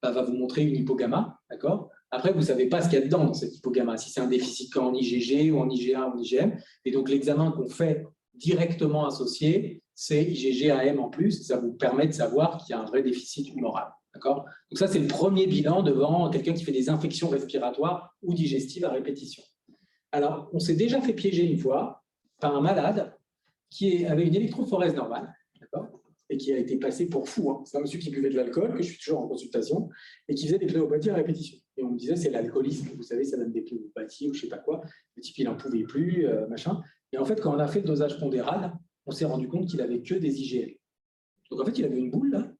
va vous montrer une hypogamma, d'accord? Après, vous ne savez pas ce qu'il y a dedans dans cette hypogamma, si c'est un déficit en IgG ou en IgA ou en IgM. Et donc, l'examen qu'on fait directement associé, c'est IgG-AM en plus. Ça vous permet de savoir qu'il y a un vrai déficit humoral, d'accord? Donc ça, c'est le premier bilan devant quelqu'un qui fait des infections respiratoires ou digestives à répétition. Alors, on s'est déjà fait piéger une fois par un malade qui avait une électrophorèse normale, d'accord, et qui a été passé pour fou. Hein. C'est un monsieur qui buvait de l'alcool, que je suis toujours en consultation, et qui faisait des pneumopathies à répétition. Et on me disait, c'est l'alcoolisme, vous savez, ça donne des pneumopathies ou je ne sais pas quoi. Le type, il n'en pouvait plus, machin. Et en fait, quand on a fait le dosage pondéral, on s'est rendu compte qu'il n'avait que des IgM. Donc en fait, il avait une boule, là,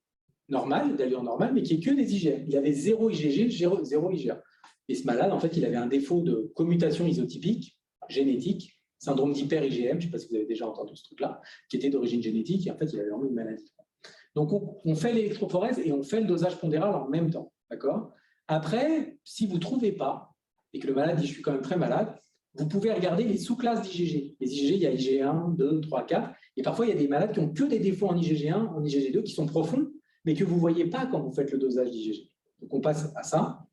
normale, d'allure normale, mais qui est que des IgM. Il avait 0 IgG, 0 IgA. Et ce malade, en fait, il avait un défaut de commutation isotypique, génétique, syndrome d'hyper-IgM, je ne sais pas si vous avez déjà entendu ce truc-là, qui était d'origine génétique, et en fait, il avait vraiment une maladie. Donc, on fait l'électrophorèse et on fait le dosage pondéral en même temps, d'accord? Après, si vous ne trouvez pas, et que le malade dit « je suis quand même très malade », vous pouvez regarder les sous-classes d'IgG. Les IgG, il y a IgG1, 2, 3, 4, et parfois, il y a des malades qui n'ont que des défauts en IgG1, en IgG2, qui sont profonds, mais que vous ne voyez pas quand vous faites le dosage d'IgG. Donc, on passe à ça.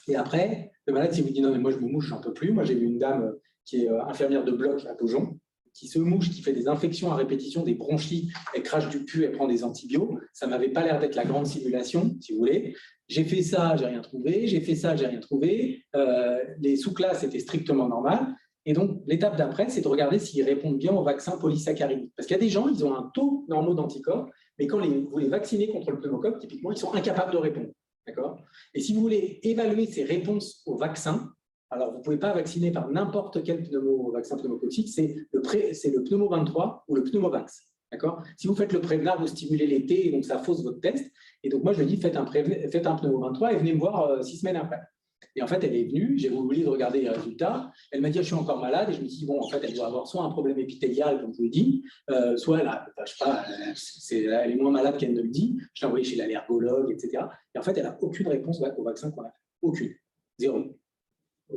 Et après, le malade, si vous dit « non, mais moi, je me mouche, j'en peux plus », moi, j'ai vu une dame qui est infirmière de bloc à Beaujon, qui se mouche, qui fait des infections à répétition, des bronchites, elle crache du pu, elle prend des antibiotiques. Ça ne m'avait pas l'air d'être la grande simulation, si vous voulez. J'ai fait ça, j'ai rien trouvé. J'ai fait ça, j'ai rien trouvé. Les sous-classes étaient strictement normales. Et donc, l'étape d'après, c'est de regarder s'ils répondent bien au vaccin polysaccharidique. Parce qu'il y a des gens, ils ont un taux normal d'anticorps, mais quand vous les vaccinez contre le pneumocoque, typiquement, ils sont incapables de répondre. D'accord ? Et si vous voulez évaluer ces réponses au vaccin, alors, vous ne pouvez pas vacciner par n'importe quel vaccin pneumococcique, c'est le pneumo 23 ou le pneumovax. D'accord ? Si vous faites le Prevnar, vous stimulez les T et donc ça fausse votre test. Et donc, moi, je dis, faites un pneumo 23 et venez me voir 6 semaines après. Et en fait, elle est venue, j'ai oublié de regarder les résultats. Elle m'a dit, je suis encore malade. Et je me dis, bon, en fait, elle doit avoir soit un problème épithélial, comme je vous l'ai dit, soit elle a, je sais pas, elle est moins malade qu'elle ne le dit. Je l'ai envoyée chez l'allergologue, etc. Et en fait, elle n'a aucune réponse au vaccin qu'on a fait. Aucune. Zéro.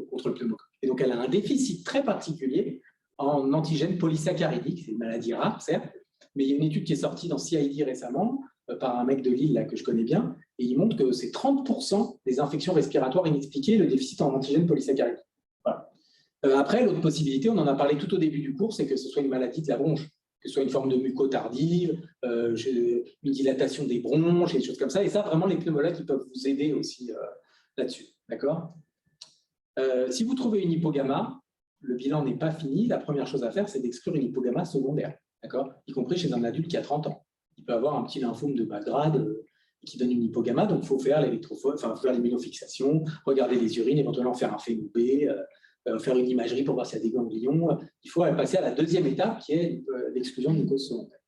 Contre le pneumocoque. Et donc, elle a un déficit très particulier en antigène polysaccharidique. C'est une maladie rare, certes, mais il y a une étude qui est sortie dans CID récemment par un mec de Lille là, que je connais bien, et il montre que c'est 30% des infections respiratoires inexpliquées, le déficit en antigène polysaccharidique. Voilà. Après, l'autre possibilité, on en a parlé tout au début du cours, c'est que ce soit une maladie de la bronche, que ce soit une forme de mucotardive, une dilatation des bronches, et des choses comme ça. Et ça, vraiment, les pneumologues ils peuvent vous aider aussi là-dessus. D'accord ? Si vous trouvez une hypogamma, le bilan n'est pas fini. La première chose à faire, c'est d'exclure une hypogamma secondaire, d'accord ? Y compris chez un adulte qui a 30 ans. Il peut avoir un petit lymphome de bas grade qui donne une hypogamma, donc il faut faire faire l'immunofixation, regarder les urines, éventuellement faire un phéno-B, faire une imagerie pour voir s'il y a des ganglions. Il faut passer à la deuxième étape qui est l'exclusion d'une cause secondaire.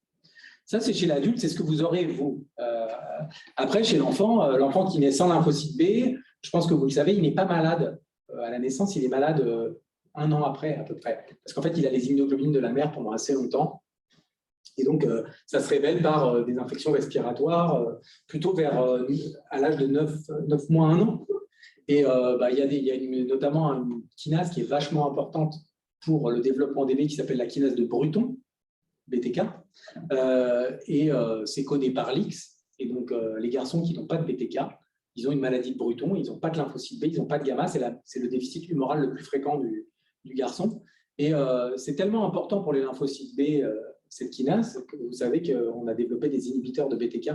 Ça, c'est chez l'adulte, c'est ce que vous aurez, vous. Après, chez l'enfant, l'enfant qui naît sans lymphocyte B, je pense que vous le savez, il n'est pas malade à la naissance, il est malade 1 an après, à peu près. Parce qu'en fait, il a les immunoglobulines de la mère pendant assez longtemps. Et donc, ça se révèle par des infections respiratoires, plutôt à l'âge de 9 mois, 1 an. Et il y a notamment une kinase qui est vachement importante pour le développement des bébés qui s'appelle la kinase de Bruton, BTK. C'est codé par l'X. Et donc, les garçons qui n'ont pas de BTK, ils ont une maladie de Bruton, ils n'ont pas de lymphocyte B, ils n'ont pas de gamma, c'est le déficit humoral le plus fréquent du garçon. Et c'est tellement important pour les lymphocytes B, cette kinase, que vous savez qu'on a développé des inhibiteurs de BTK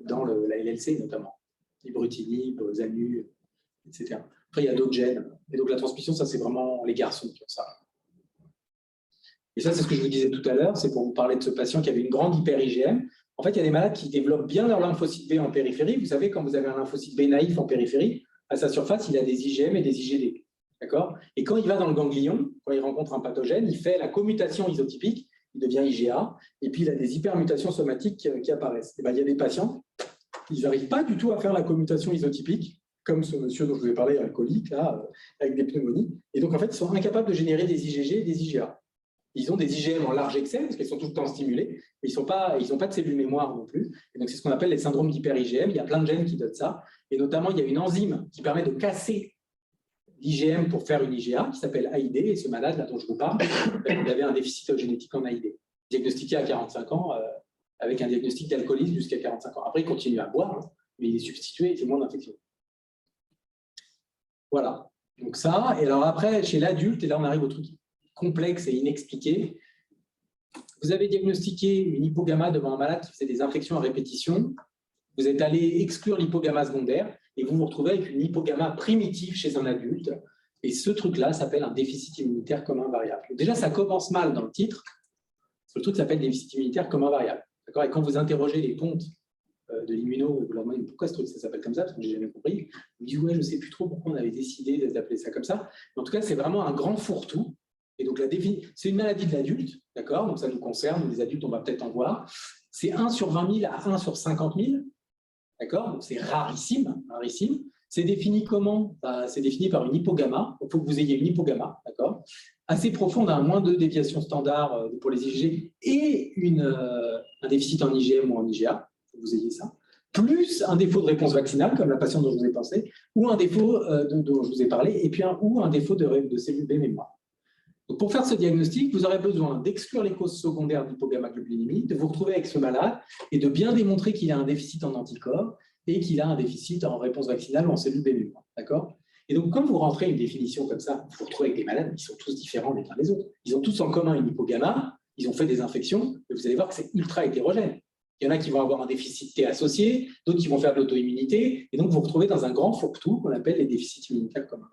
dans la LLC notamment, ibrutinib, Zanu, etc. Après, il y a d'autres gènes. Et donc la transmission, ça c'est vraiment les garçons qui ont ça. Et ça, c'est ce que je vous disais tout à l'heure, c'est pour vous parler de ce patient qui avait une grande hyper-IgM. En fait, il y a des malades qui développent bien leur lymphocyte B en périphérie. Vous savez, quand vous avez un lymphocyte B naïf en périphérie, à sa surface, il a des IgM et des IgD. D'accord ? Et quand il va dans le ganglion, quand il rencontre un pathogène, il fait la commutation isotypique, il devient IgA, et puis il a des hypermutations somatiques qui apparaissent. Et il y a des patients, ils n'arrivent pas du tout à faire la commutation isotypique, comme ce monsieur dont je vous ai parlé, alcoolique, là, avec des pneumonies. Et donc, en fait, ils sont incapables de générer des IgG et des IgA. Ils ont des IgM en large excès, parce qu'ils sont tout le temps stimulés, mais ils n'ont pas de cellules mémoire non plus. Et donc, c'est ce qu'on appelle les syndromes d'hyper-IgM. Il y a plein de gènes qui donnent ça. Et notamment, il y a une enzyme qui permet de casser l'IgM pour faire une IgA, qui s'appelle AID. Et ce malade, là dont je vous parle, il avait un déficit génétique en AID, diagnostiqué à 45 ans, avec un diagnostic d'alcoolisme jusqu'à 45 ans. Après, il continue à boire, hein, mais il est substitué et il fait moins d'infection. Voilà. Donc ça, et alors après, chez l'adulte, et là on arrive au truc complexe et inexpliqué. Vous avez diagnostiqué une hypogamma devant un malade qui faisait des infections à répétition. Vous êtes allé exclure l'hypogamma secondaire et vous vous retrouvez avec une hypogamma primitive chez un adulte. Et ce truc-là s'appelle un déficit immunitaire commun variable. Donc déjà, ça commence mal dans le titre. Le truc s'appelle déficit immunitaire commun variable. Et quand vous interrogez les pontes de l'immuno, vous leur demandez pourquoi ce truc ça s'appelle comme ça, parce que je n'ai jamais compris. Vous dites, ouais, je ne sais plus trop pourquoi on avait décidé d'appeler ça comme ça. Mais en tout cas, c'est vraiment un grand fourre-tout. Et donc, c'est une maladie de l'adulte, d'accord ? Donc, ça nous concerne, les adultes, on va peut-être en voir. C'est 1 sur 20 000 à 1 sur 50 000, d'accord ? Donc, c'est rarissime, rarissime. C'est défini comment ? C'est défini par une hypogamma. Il faut que vous ayez une hypogamma, d'accord ? Assez profonde, à moins de déviation standard pour les IgG et un déficit en IgM ou en IgA, il faut que vous ayez ça, plus un défaut de réponse vaccinale, comme la patiente dont je vous ai pensé, ou un défaut dont je vous ai parlé, et puis ou un défaut de cellules B mémoire. Donc, pour faire ce diagnostic, vous aurez besoin d'exclure les causes secondaires d'hypogamma-globulinémie, de vous retrouver avec ce malade et de bien démontrer qu'il a un déficit en anticorps et qu'il a un déficit en réponse vaccinale ou en cellules B mémoire. D'accord ? Et donc, quand vous rentrez une définition comme ça, vous vous retrouvez avec des malades qui sont tous différents les uns des autres. Ils ont tous en commun une hypogamma, ils ont fait des infections, et vous allez voir que c'est ultra hétérogène. Il y en a qui vont avoir un déficit T associé, d'autres qui vont faire de l'auto-immunité, et donc vous vous retrouvez dans un grand fourre-tout qu'on appelle les déficits immunitaires communs.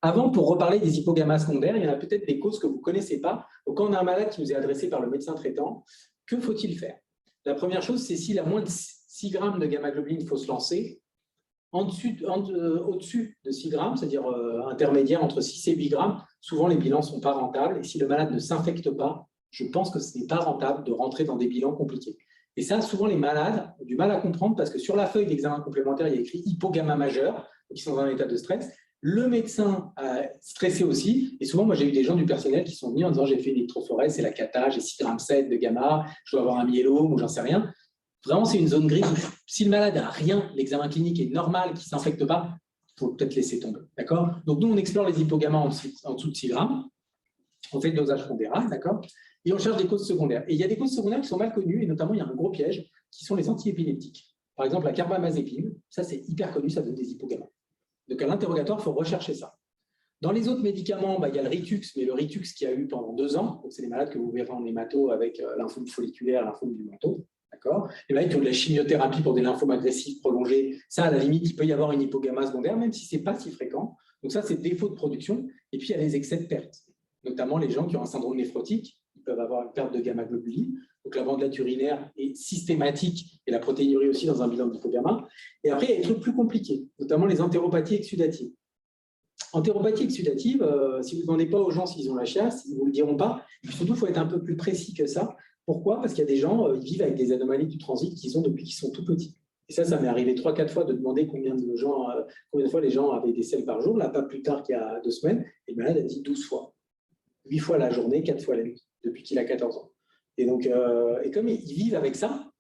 Avant, pour reparler des hypogammas secondaires, il y en a peut-être des causes que vous ne connaissez pas. Donc, quand on a un malade qui nous est adressé par le médecin traitant, que faut-il faire ? La première chose, c'est s'il a moins de 6 grammes de gamma-globuline, il faut se lancer. Au-dessus de 6 grammes, c'est-à-dire intermédiaire entre 6 et 8 grammes, souvent les bilans ne sont pas rentables. Et si le malade ne s'infecte pas, je pense que ce n'est pas rentable de rentrer dans des bilans compliqués. Et ça, souvent les malades ont du mal à comprendre parce que sur la feuille d'examen complémentaire, il y a écrit hypogamma majeur. qui sont dans un état de stress. Le médecin a stressé aussi. Et souvent, moi, j'ai eu des gens du personnel qui sont venus en disant « j'ai fait une électrophorèse, c'est la cata, j'ai 6,7 g de gamma, je dois avoir un myélome ou j'en sais rien ». Vraiment, c'est une zone grise où si le malade n'a rien, l'examen clinique est normal, qu'il ne s'infecte pas, il faut peut-être laisser tomber. D'accord? Donc, nous, on explore les hypogammas en dessous de 6 grammes. On fait le dosage pondéral, d'accord? Et on cherche des causes secondaires. Et il y a des causes secondaires qui sont mal connues, et notamment, il y a un gros piège, qui sont les antiépileptiques. Par exemple, la carbamazépine, ça, c'est hyper connu, ça donne des hypogammas. Donc, à l'interrogatoire, il faut rechercher ça. Dans les autres médicaments, il y a le Ritux, mais le Ritux qui a eu pendant 2 ans, donc c'est les malades que vous verrez en hémato avec lymphome folliculaire, lymphome du manteau, d'accord? Les malades qui ont de la chimiothérapie pour des lymphomes agressifs prolongés, ça, à la limite, il peut y avoir une hypogamma secondaire, même si ce n'est pas si fréquent. Donc ça, c'est défaut de production. Et puis, il y a les excès de perte, notamment les gens qui ont un syndrome néphrotique, ils peuvent avoir une perte de gamma-globuline. Donc la bandelette urinaire est systématique et la protéinurie aussi dans un bilan d'hypogamma. Et après, il y a des trucs plus compliqués, notamment les entéropathies exsudatives. Entéropathie exsudative, si vous ne demandez pas aux gens s'ils ont la chiasse, ils ne vous le diront pas. Et puis surtout, il faut être un peu plus précis que ça. Pourquoi? Parce qu'il y a des gens, ils vivent avec des anomalies du transit qu'ils ont depuis qu'ils sont tout petits. Et ça m'est arrivé 3-4 fois de demander combien de fois les gens avaient des selles par jour. Là, pas plus tard qu'il y a 2 semaines, et le malade a dit 12 fois. 8 fois la journée, 4 fois la nuit, depuis qu'il a 14 ans. Et donc, et comme ils vivent avec ça,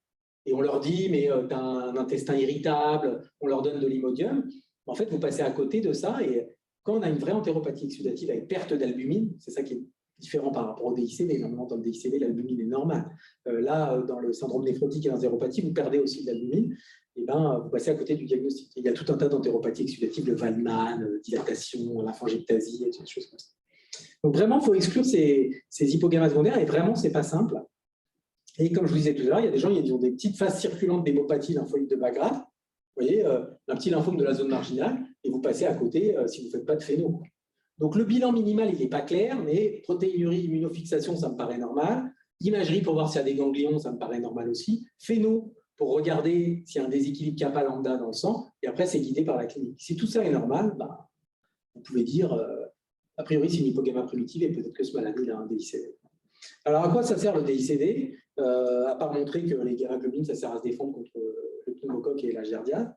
et on leur dit, mais tu as un intestin irritable, on leur donne de l'imodium, en fait, vous passez à côté de ça. Et quand on a une vraie entéropathie exsudative avec perte d'albumine, c'est ça qui est différent par rapport au DICV. Normalement, dans le DICV, l'albumine est normale. Là, dans le syndrome néphrotique et l'entéropathie, vous perdez aussi de l'albumine. Et ben, vous passez à côté du diagnostic. Il y a tout un tas d'entéropathies exsudatives, le Waldmann, dilatation, lymphangiectasie, et des choses comme ça. Donc vraiment, il faut exclure ces hypogammas secondaires, et vraiment, ce n'est pas simple. Et comme je vous disais tout à l'heure, il y a des gens qui ont des petites phases circulantes d'hémopathie lymphoïde de bas grade. Vous voyez, un petit lymphome de la zone marginale, et vous passez à côté si vous ne faites pas de phéno. Donc le bilan minimal, il n'est pas clair, mais protéinurie, immunofixation, ça me paraît normal. Imagerie pour voir s'il y a des ganglions, ça me paraît normal aussi. Phéno, pour regarder s'il y a un déséquilibre kappa lambda dans le sang, et après, c'est guidé par la clinique. Si tout ça est normal, bah, vous pouvez dire, a priori, c'est une hypogamma primitive, et peut-être que ce malade a un DICV. Alors, à quoi ça sert le DICV? À part montrer que les gamma-globulines, ça sert à se défendre contre le pneumocoque et la giardiase.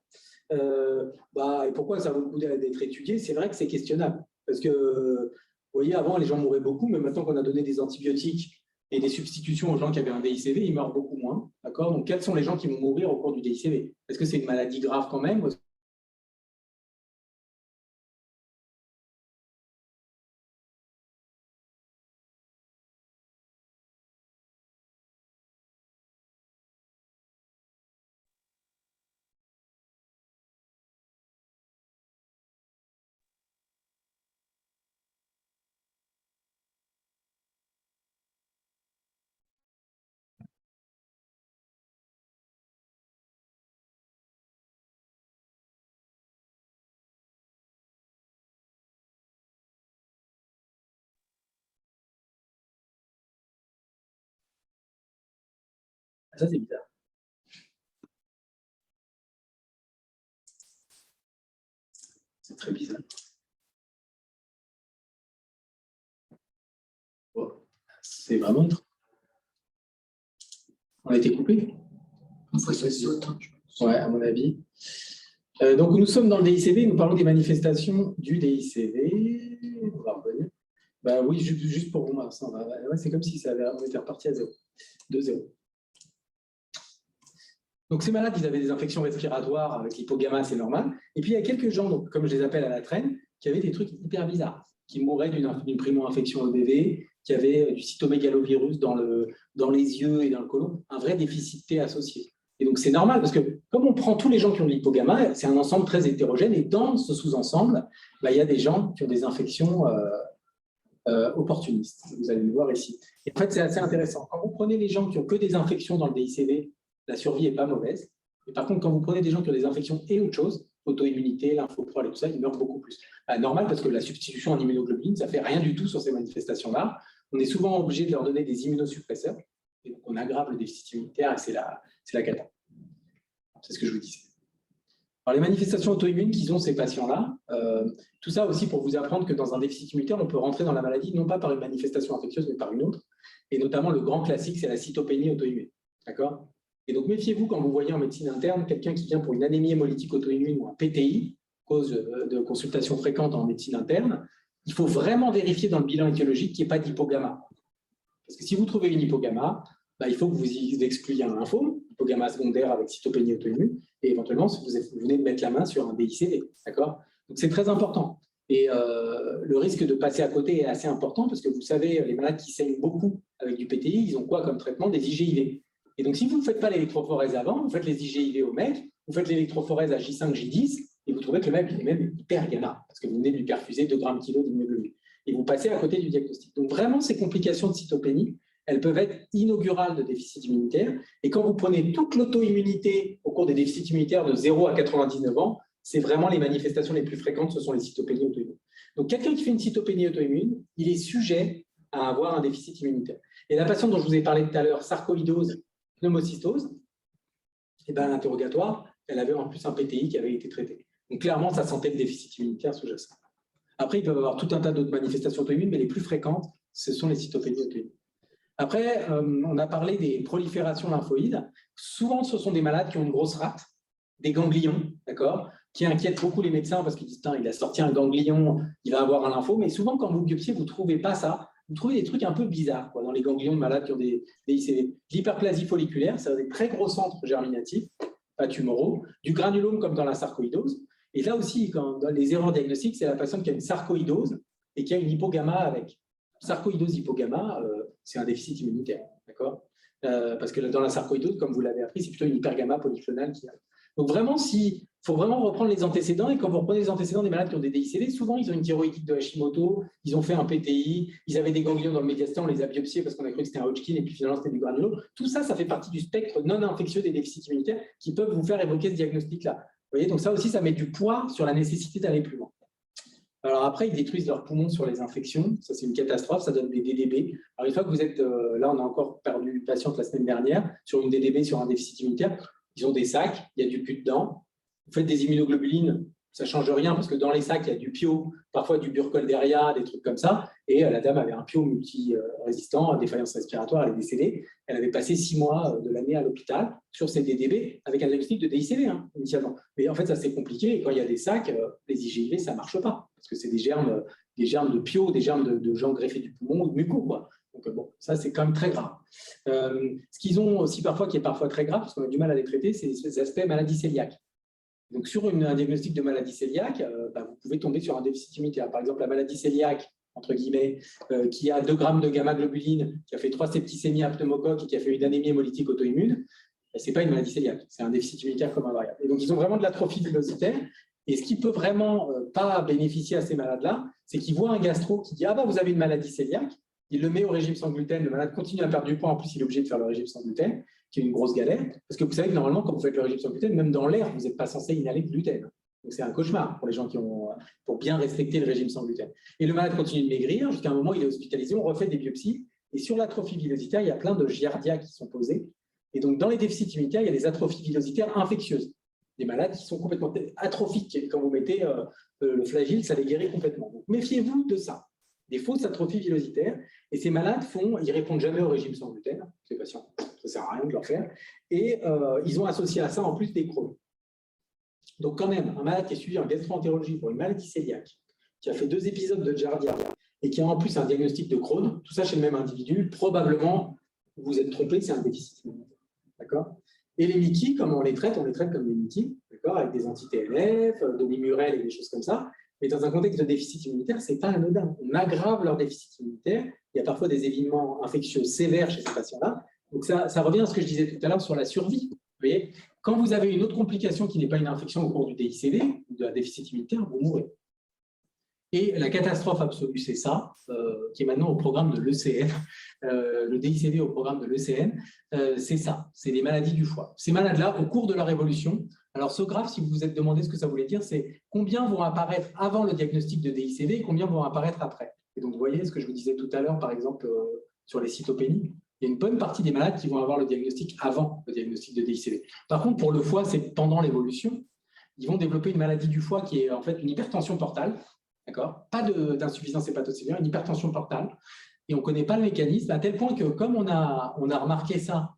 Et pourquoi ça vaut le coup d'être étudié? C'est vrai que c'est questionnable. Parce que, vous voyez, avant, les gens mouraient beaucoup, mais maintenant qu'on a donné des antibiotiques et des substitutions aux gens qui avaient un DICV, ils meurent beaucoup moins. D'accord? Donc, quels sont les gens qui vont mourir au cours du DICV? Est-ce que c'est une maladie grave quand même? Ça, c'est bizarre. C'est très bizarre. Bon, c'est vraiment étrange. On a été coupé? Ouais, à mon avis. Donc, nous sommes dans le DICV, nous parlons des manifestations du DICV. On va revenir. Bah, oui, juste pour moi, ouais, c'est comme si on était reparti à 0, de 0. Donc, ces malades, ils avaient des infections respiratoires avec l'hypogamma, c'est normal. Et puis, il y a quelques gens, donc, comme je les appelle à la traîne, qui avaient des trucs hyper bizarres, qui mouraient d'une primo-infection EBV, qui avaient du cytomégalovirus dans les yeux et dans le côlon, un vrai déficit T associé. Et donc, c'est normal, parce que comme on prend tous les gens qui ont de l'hypogamma, c'est un ensemble très hétérogène, et dans ce sous-ensemble, il y a des gens qui ont des infections opportunistes. Vous allez le voir ici. Et en fait, c'est assez intéressant. Quand vous prenez les gens qui ont que des infections dans le DICV, la survie n'est pas mauvaise. Et par contre, quand vous prenez des gens qui ont des infections et autre chose, auto-immunité, lymphoprol et tout ça, ils meurent beaucoup plus. Normal, parce que la substitution en immunoglobuline, ça ne fait rien du tout sur ces manifestations-là. On est souvent obligé de leur donner des immunosuppresseurs. Et donc, on aggrave le déficit immunitaire et c'est la cata. C'est ce que je vous disais. Alors, les manifestations auto-immunes qu'ils ont, ces patients-là, tout ça aussi pour vous apprendre que dans un déficit immunitaire, on peut rentrer dans la maladie, non pas par une manifestation infectieuse, mais par une autre. Et notamment, le grand classique, c'est la cytopénie auto-immune. D'accord? Et donc, méfiez-vous quand vous voyez en médecine interne quelqu'un qui vient pour une anémie hémolytique auto-immune ou un PTI, cause de consultation fréquente en médecine interne, il faut vraiment vérifier dans le bilan étiologique qu'il n'y ait pas d'hypogamma. Parce que si vous trouvez une hypogamma, il faut que vous y excluiez un lymphome, hypogamma secondaire avec cytopénie auto-immune, et éventuellement, si vous venez de mettre la main sur un DICD. D'accord ? Donc, c'est très important. Et le risque de passer à côté est assez important parce que vous savez, les malades qui saignent beaucoup avec du PTI, ils ont quoi comme traitement? Des IgIV. Et donc, si vous ne faites pas l'électrophorèse avant, vous faites les IgIV au mec, vous faites l'électrophorèse à J5, J10, et vous trouvez que le mec est même hyper gamma, parce que vous venez de lui perfuser 2 grammes kilo d'immunoglobulines. Et vous passez à côté du diagnostic. Donc, vraiment, ces complications de cytopénie, elles peuvent être inaugurales de déficit immunitaire. Et quand vous prenez toute l'auto-immunité au cours des déficits immunitaires de 0 à 99 ans, c'est vraiment les manifestations les plus fréquentes, ce sont les cytopénies auto-immunes. Donc, quelqu'un qui fait une cytopénie auto-immune, il est sujet à avoir un déficit immunitaire. Et la patiente dont je vous ai parlé tout à l'heure, sarcoïdose, pneumocystose, à l'interrogatoire, elle avait en plus un PTI qui avait été traité. Donc, clairement, ça sentait le déficit immunitaire sous-jacent. Après, ils peuvent avoir tout un tas d'autres manifestations auto-immunes, mais les plus fréquentes, ce sont les cytopénies auto-immunes. Après, on a parlé des proliférations lymphoïdes. Souvent, ce sont des malades qui ont une grosse rate, des ganglions, d'accord, qui inquiètent beaucoup les médecins parce qu'ils disent « il a sorti un ganglion, il va avoir un lymphome ». Mais souvent, quand vous biopsiez, vous ne trouvez pas ça. Vous trouvez des trucs un peu bizarres dans les ganglions de malades qui ont des ICV. L'hyperplasie folliculaire, c'est des très gros centres germinatifs, pas tumoraux, du granulome comme dans la sarcoïdose. Et là aussi, dans les erreurs diagnostiques, c'est la patiente qui a une sarcoïdose et qui a une hypogamma avec. Sarcoïdose hypogamma, c'est un déficit immunitaire, d'accord, parce que dans la sarcoïdose, comme vous l'avez appris, c'est plutôt une hypergamma polyclonale qui a. Donc vraiment, il faut vraiment reprendre les antécédents, et quand vous reprenez les antécédents des malades qui ont des DICD, souvent ils ont une thyroïdite de Hashimoto, ils ont fait un PTI, ils avaient des ganglions dans le médiastin, on les a biopsiés parce qu'on a cru que c'était un Hodgkin et puis finalement c'était du granulome. Tout ça, ça fait partie du spectre non infectieux des déficits immunitaires qui peuvent vous faire évoquer ce diagnostic-là. Vous voyez, donc ça aussi, ça met du poids sur la nécessité d'aller plus loin. Alors après, ils détruisent leurs poumons sur les infections. Ça, c'est une catastrophe. Ça donne des DDB. Alors une fois que vous êtes là, on a encore perdu une patiente la semaine dernière sur une DDB, sur un déficit immunitaire. Ils ont des sacs, il y a du pus dedans. Vous faites des immunoglobulines, ça ne change rien parce que dans les sacs, il y a du pio, parfois du burkholderia, des trucs comme ça. Et la dame avait un pio multi-résistant à défaillance respiratoire, elle est décédée. Elle avait passé 6 mois de l'année à l'hôpital sur ses DDB avec un diagnostic de DICV initialement. Mais en fait, ça c'est compliqué. Et quand il y a des sacs, les IgIV, ça ne marche pas parce que c'est des germes de pio, des germes de gens greffés du poumon ou de muco, quoi. Donc bon, ça c'est quand même très grave. Ce qu'ils ont aussi parfois, qui est parfois très grave, parce qu'on a du mal à les traiter, c'est ces aspects maladie cœliaque. Donc sur un diagnostic de maladie cœliaque, vous pouvez tomber sur un déficit immunitaire. Par exemple, la maladie cœliaque, entre guillemets, qui a 2 grammes de gamma-globuline, qui a fait 3 septicémies à pneumocoque et qui a fait une anémie hémolytique auto-immune, ce n'est pas une maladie cœliaque, c'est un déficit immunitaire comme invariable. Et donc ils ont vraiment de l'atrophie villositaire. Et ce qui peut vraiment pas bénéficier à ces malades-là, c'est qu'ils voient un gastro qui dit « Ah vous avez une maladie cœliaque », il le met au régime sans gluten, le malade continue à perdre du poids, en plus il est obligé de faire le régime sans gluten, qui est une grosse galère, parce que vous savez que normalement, quand vous faites le régime sans gluten, même dans l'air, vous n'êtes pas censé inhaler de gluten. Donc c'est un cauchemar pour les gens pour bien respecter le régime sans gluten. Et le malade continue de maigrir, jusqu'à un moment, il est hospitalisé, on refait des biopsies, et sur l'atrophie villositaire, il y a plein de giardia qui sont posés. Et donc dans les déficits immunitaires, il y a des atrophies villositaires infectieuses. Des malades qui sont complètement atrophiques. Et quand vous mettez le flagyl, ça les guérit complètement. Donc méfiez-vous de ça. Des fausses atrophies villositaires, et ces malades ils répondent jamais au régime sans gluten, ces patients, ça ne sert à rien de leur faire, et ils ont associé à ça en plus des Crohn. Donc quand même, un malade qui est suivi en gastro-entérologie pour une maladie cœliaque, qui a fait 2 épisodes de giardia, et qui a en plus un diagnostic de Crohn, tout ça chez le même individu, probablement, vous vous êtes trompé, c'est un déficit immunitaire. D'accord ? Et les MICI, comment on les traite comme des MICI, d'accord, avec des anti-TNF, de l'imurel et des choses comme ça. Mais dans un contexte de déficit immunitaire, ce n'est pas anodin. On aggrave leur déficit immunitaire. Il y a parfois des événements infectieux sévères chez ces patients-là. Donc ça revient à ce que je disais tout à l'heure sur la survie. Vous voyez, quand vous avez une autre complication qui n'est pas une infection au cours du DICV, ou de la déficit immunitaire, vous mourrez. Et la catastrophe absolue, c'est ça, qui est maintenant au programme de l'ECN, le DICV au programme de l'ECN, c'est ça, c'est les maladies du foie. Ces malades-là, au cours de leur évolution, alors ce graphe, si vous vous êtes demandé ce que ça voulait dire, c'est combien vont apparaître avant le diagnostic de DICV et combien vont apparaître après. Et donc, vous voyez ce que je vous disais tout à l'heure, par exemple, sur les cytopénies, il y a une bonne partie des malades qui vont avoir le diagnostic avant le diagnostic de DICV. Par contre, pour le foie, c'est pendant l'évolution, ils vont développer une maladie du foie qui est en fait une hypertension portale. D'accord ? Pas d'insuffisance hépatocellulaire, une hypertension portale. Et on ne connaît pas le mécanisme, à tel point que, comme on a remarqué ça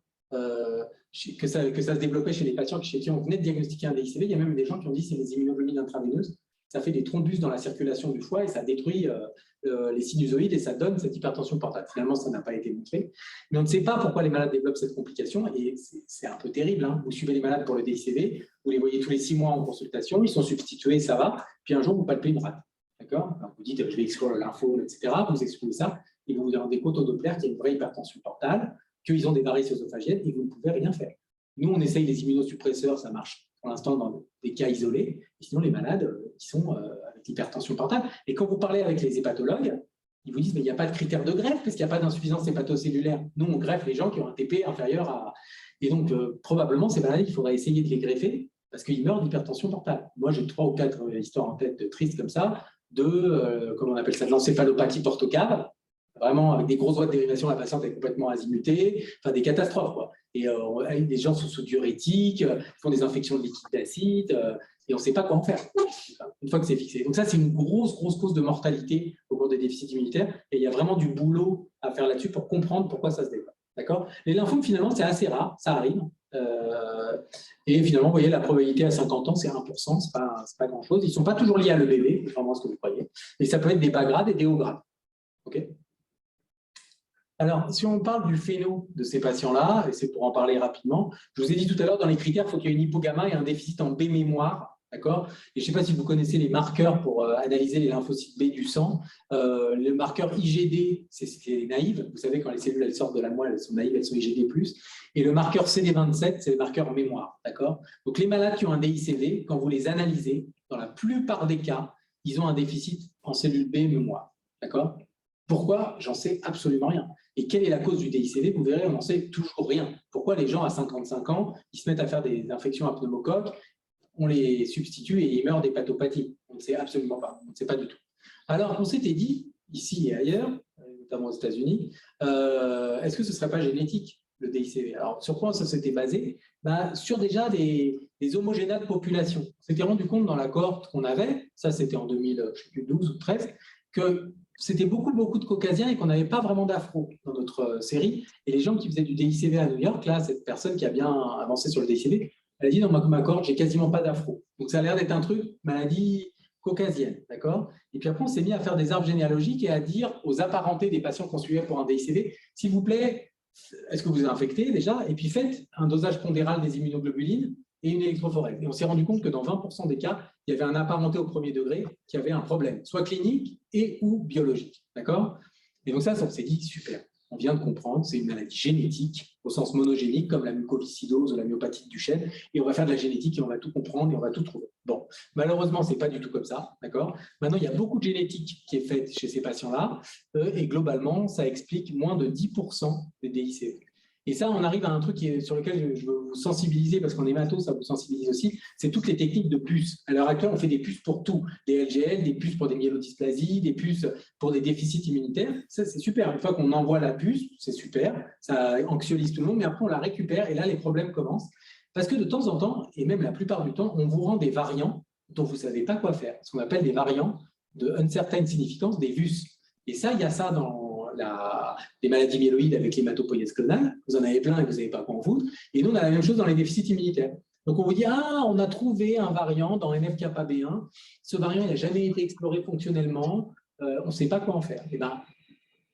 que ça se développait chez les patients chez qui on venait de diagnostiquer un DICV. Il y a même des gens qui ont dit que c'est les immunoglobulines intraveineuses. Ça fait des thrombus dans la circulation du foie et ça détruit les sinusoïdes et ça donne cette hypertension portale. Finalement, ça n'a pas été montré. Mais on ne sait pas pourquoi les malades développent cette complication et c'est un peu terrible. Hein. Vous suivez les malades pour le DICV, vous les voyez tous les 6 mois en consultation, ils sont substitués, ça va. Puis un jour, vous palpez une rate. D'accord ? Vous dites, je vais exclure le lymphome, etc. Vous excluez ça et vous vous rendez compte au Doppler qu'il y a une vraie hypertension portale, qu'ils ont des varices œsophagiennes et vous ne pouvez rien faire. Nous, on essaye les immunosuppresseurs, ça marche pour l'instant dans des cas isolés. Et sinon, les malades qui sont avec l'hypertension portale. Et quand vous parlez avec les hépatologues, ils vous disent mais il n'y a pas de critère de greffe parce qu'il n'y a pas d'insuffisance hépatocellulaire. Nous, on greffe les gens qui ont un TP inférieur à… Et donc, probablement, ces maladies, il faudra essayer de les greffer parce qu'ils meurent d'hypertension portale. Moi, j'ai 3 ou 4 histoires en tête tristes comme ça, comment on appelle ça, de l'encéphalopathie portocave. Vraiment, avec des grosses voies de dérivation, la patiente est complètement azimutée, enfin des catastrophes, quoi. Et des gens sous diurétiques, font des infections de liquide d'acide, et on ne sait pas quoi en faire, une fois que c'est fixé. Donc ça, c'est une grosse cause de mortalité au cours des déficits immunitaires, et il y a vraiment du boulot à faire là-dessus pour comprendre pourquoi ça se développe. D'accord ? Les lymphomes, finalement, c'est assez rare, ça arrive. Et finalement, vous voyez, la probabilité à 50 ans, c'est 1%, c'est pas grand-chose. Ils ne sont pas toujours liés à l'EBV, contrairement à ce que vous croyez. Et ça peut être des bas grades et des hauts grades. OK ? Alors, si on parle du phéno de ces patients-là, et c'est pour en parler rapidement, je vous ai dit tout à l'heure, dans les critères, il faut qu'il y ait une hypogamma et un déficit en B mémoire. D'accord ? Et je ne sais pas si vous connaissez les marqueurs pour analyser les lymphocytes B du sang. Le marqueur IgD, c'est les naïves. Vous savez, quand les cellules elles sortent de la moelle, elles sont naïves, elles sont IgD+. Et le marqueur CD27, c'est le marqueur mémoire. D'accord ? Donc, les malades qui ont un DICV, quand vous les analysez, dans la plupart des cas, ils ont un déficit en cellule B mémoire. D'accord ? Pourquoi ? J'en sais absolument rien. Et quelle est la cause du DICV ? Vous verrez, on n'en sait toujours rien. Pourquoi les gens à 55 ans, ils se mettent à faire des infections à pneumocoque, on les substitue et ils meurent d'hépatopathie ? On ne sait absolument pas. On ne sait pas du tout. Alors, on s'était dit, ici et ailleurs, notamment aux États-Unis, est-ce que ce ne serait pas génétique, le DICV ? Alors, sur quoi ça s'était basé ? Sur déjà des homogénéas de population. On s'était rendu compte dans la cohorte qu'on avait, ça c'était en 2012 ou 2013, que c'était beaucoup de caucasiens et qu'on n'avait pas vraiment d'afro dans notre série. Et les gens qui faisaient du DICV à New York, là, cette personne qui a bien avancé sur le DICV, elle a dit dans ma cohorte, j'ai quasiment pas d'afro. Donc ça a l'air d'être un truc, maladie caucasienne, d'accord ? Et puis après, on s'est mis à faire des arbres généalogiques et à dire aux apparentés des patients qu'on suivait pour un DICV, s'il vous plaît, est-ce que vous êtes infecté déjà ? Et puis faites un dosage pondéral des immunoglobulines et une électrophorèse. Et on s'est rendu compte que dans 20% des cas, il y avait un apparenté au premier degré qui avait un problème, soit clinique et ou biologique. D'accord ? Et donc ça, on s'est dit, super, on vient de comprendre, c'est une maladie génétique, au sens monogénique, comme la mucoviscidose ou la myopathe du chêne, et on va faire de la génétique et on va tout comprendre et on va tout trouver. Bon, malheureusement, ce n'est pas du tout comme ça. D'accord ? Maintenant, il y a beaucoup de génétique qui est faite chez ces patients-là, et globalement, ça explique moins de 10% des DICV. Et ça, on arrive à un truc sur lequel je veux vous sensibiliser, parce qu'en hémato, ça vous sensibilise aussi, c'est toutes les techniques de puces. À l'heure actuelle, on fait des puces pour tout. Des LGL, des puces pour des myélodysplasies, des puces pour des déficits immunitaires. Ça, c'est super. Une fois qu'on envoie la puce, c'est super. Ça anxiolyse tout le monde, mais après, on la récupère et là, les problèmes commencent. Parce que de temps en temps, et même la plupart du temps, on vous rend des variants dont vous ne savez pas quoi faire. Ce qu'on appelle des variants de uncertain significance, des VUS. Et ça, il y a ça dans les maladies myéloïdes avec l'hématopoïèse clonale, vous en avez plein et vous ne savez pas quoi en foutre. Et nous, on a la même chose dans les déficits immunitaires. Donc, on vous dit, on a trouvé un variant dans NF-κB1. Ce variant, il n'a jamais été exploré fonctionnellement. On ne sait pas quoi en faire. Eh bien,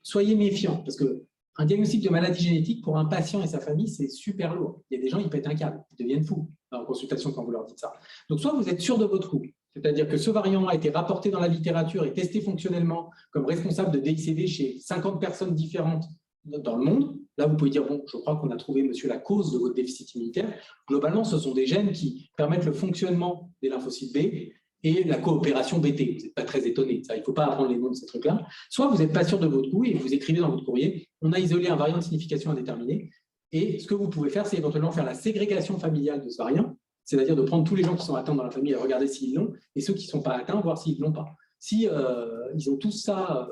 soyez méfiants, parce qu'un diagnostic de maladie génétique pour un patient et sa famille, c'est super lourd. Il y a des gens, ils pètent un câble, ils deviennent fous en consultation quand vous leur dites ça. Donc, soit vous êtes sûr de votre coup, c'est-à-dire que ce variant a été rapporté dans la littérature et testé fonctionnellement comme responsable de DICV chez 50 personnes différentes dans le monde. Là, vous pouvez dire, bon, je crois qu'on a trouvé, monsieur, la cause de votre déficit immunitaire. Globalement, ce sont des gènes qui permettent le fonctionnement des lymphocytes B et la coopération BT. Vous n'êtes pas très étonné. Il ne faut pas apprendre les noms de ces trucs-là. Soit vous n'êtes pas sûr de votre coup et vous écrivez dans votre courrier, on a isolé un variant de signification indéterminée. Et ce que vous pouvez faire, c'est éventuellement faire la ségrégation familiale de ce variant, c'est-à-dire de prendre tous les gens qui sont atteints dans la famille et regarder s'ils l'ont, et ceux qui ne sont pas atteints, voir s'ils ne l'ont pas. Si ils ont tous ça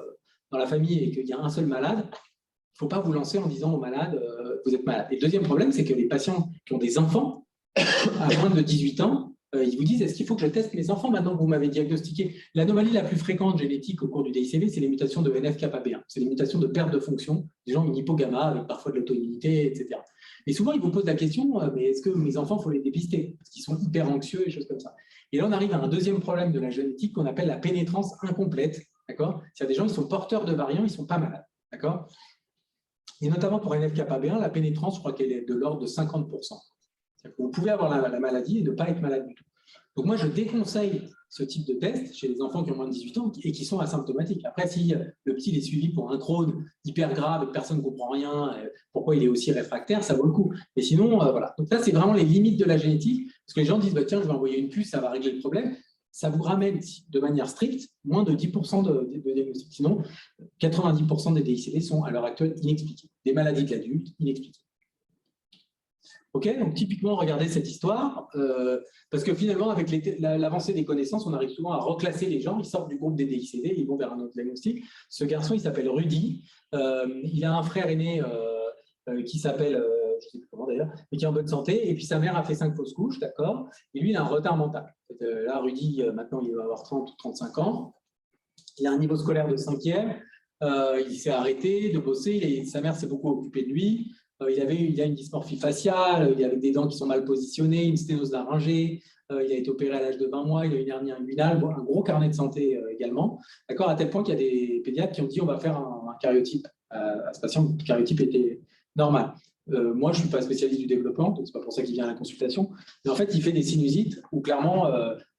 dans la famille et qu'il y a un seul malade, il ne faut pas vous lancer en disant aux malades vous êtes malade. Et le deuxième problème, c'est que les patients qui ont des enfants à moins de 18 ans, ils vous disent est-ce qu'il faut que je teste mes enfants maintenant que vous m'avez diagnostiqué ? L'anomalie la plus fréquente génétique au cours du DICV, c'est les mutations de NF-κB1. C'est les mutations de perte de fonction, des gens ont une hypogamma avec parfois de l'auto-immunité, etc. Et souvent, ils vous posent la question, mais est-ce que mes enfants, il faut les dépister? Parce qu'ils sont hyper anxieux et choses comme ça. Et là, on arrive à un deuxième problème de la génétique qu'on appelle la pénétrance incomplète. D'accord? C'est-à-dire des gens qui sont porteurs de variants, ils ne sont pas malades. D'accord? Et notamment pour NF-kappa-B1, la pénétrance, je crois qu'elle est de l'ordre de 50%. Vous pouvez avoir la maladie et ne pas être malade du tout. Donc moi, je déconseille ce type de test chez les enfants qui ont moins de 18 ans et qui sont asymptomatiques. Après, si le petit est suivi pour un Crohn hyper grave, personne ne comprend rien, pourquoi il est aussi réfractaire, ça vaut le coup. Mais sinon, voilà. Donc là, c'est vraiment les limites de la génétique, parce que les gens disent, bah, tiens, je vais envoyer une puce, ça va régler le problème. Ça vous ramène, de manière stricte, moins de 10% de diagnostics. Sinon, 90% des DICD sont à l'heure actuelle inexpliqués. Des maladies de l'adulte inexpliquées. Ok, donc typiquement, regardez cette histoire, parce que finalement, avec l'avancée des connaissances, on arrive souvent à reclasser les gens, ils sortent du groupe des DICD, ils vont vers un autre diagnostic. Ce garçon, il s'appelle Rudy, il a un frère aîné qui s'appelle, je ne sais plus comment d'ailleurs, mais qui est en bonne santé, et puis sa mère a fait 5 fausses couches, d'accord, et lui, il a un retard mental. Là, Rudy, maintenant, il va avoir 30 ou 35 ans, il a un niveau scolaire de 5e, il s'est arrêté de bosser, sa mère s'est beaucoup occupée de lui. Il a une dysmorphie faciale, il avait des dents qui sont mal positionnées, une sténose laryngée, il a été opéré à l'âge de 20 mois, il a une hernie inguinale, un gros carnet de santé également. D'accord, à tel point qu'il y a des pédiatres qui ont dit on va faire un karyotype à ce patient. Le karyotype était normal. Moi, je ne suis pas spécialiste du développement, donc ce n'est pas pour ça qu'il vient à la consultation. Mais en fait, il fait des sinusites où clairement,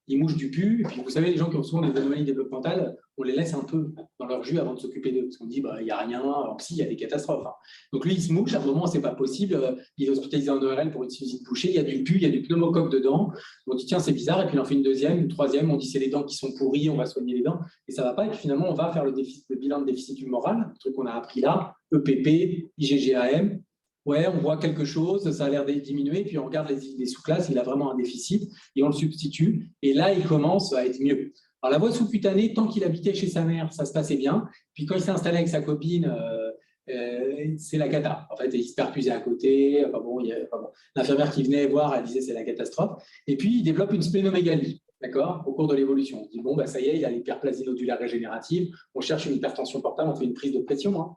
il mouche du pu. Et puis, vous savez, les gens qui ont souvent des anomalies développementales, on les laisse un peu dans leur jus avant de s'occuper d'eux. Parce qu'on dit, bah, il n'y a rien, alors que si, il y a des catastrophes. Hein. Donc lui, il se mouche, à un moment, ce n'est pas possible. Il est hospitalisé en ORL pour une sinusite bouchée, il y a du pu, il y a du pneumocoque dedans. On dit, tiens, c'est bizarre. Et puis, il en fait une deuxième, une troisième. On dit, c'est les dents qui sont pourries, on va soigner les dents. Et ça ne va pas. Et puis, finalement, on va faire le bilan de déficit humoral, le truc qu'on a appris là, EPP, IgG-AM. Ouais, on voit quelque chose, ça a l'air de diminuer, puis on regarde les sous-classes, il a vraiment un déficit, et on le substitue, et là, il commence à être mieux. Alors, la voie sous-cutanée, tant qu'il habitait chez sa mère, ça se passait bien, puis quand il s'est installé avec sa copine, c'est la cata. En fait, il se percusait à côté, l'infirmière qui venait voir, elle disait c'est la catastrophe, et puis il développe une splénomégalie. D'accord, au cours de l'évolution. On dit, bon, bah, ça y est, il a l'hyperplasie nodulaire régénérative, on cherche une hypertension portable, on fait une prise de pression, hein.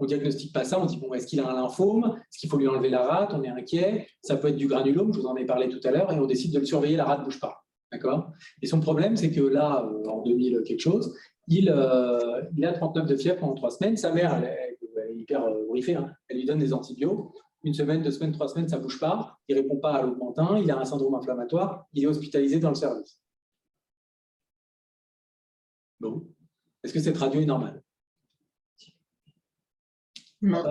On ne diagnostique pas ça, on dit bon, est-ce qu'il a un lymphome? Est-ce qu'il faut lui enlever la rate? On est inquiet. Ça peut être du granulome, je vous en ai parlé tout à l'heure, et on décide de le surveiller, la rate ne bouge pas. D'accord? Et son problème, c'est que là, en 2000 quelque chose, il a 39 de fièvre pendant 3 semaines. Sa mère, elle est hyper horrifiée, hein. Elle lui donne des antibiotiques. 1 semaine, 2 semaines, 3 semaines, ça ne bouge pas. Il ne répond pas à l'augmentin. Il a un syndrome inflammatoire. Il est hospitalisé dans le service. Bon. Est-ce que cette radio est normale? Non.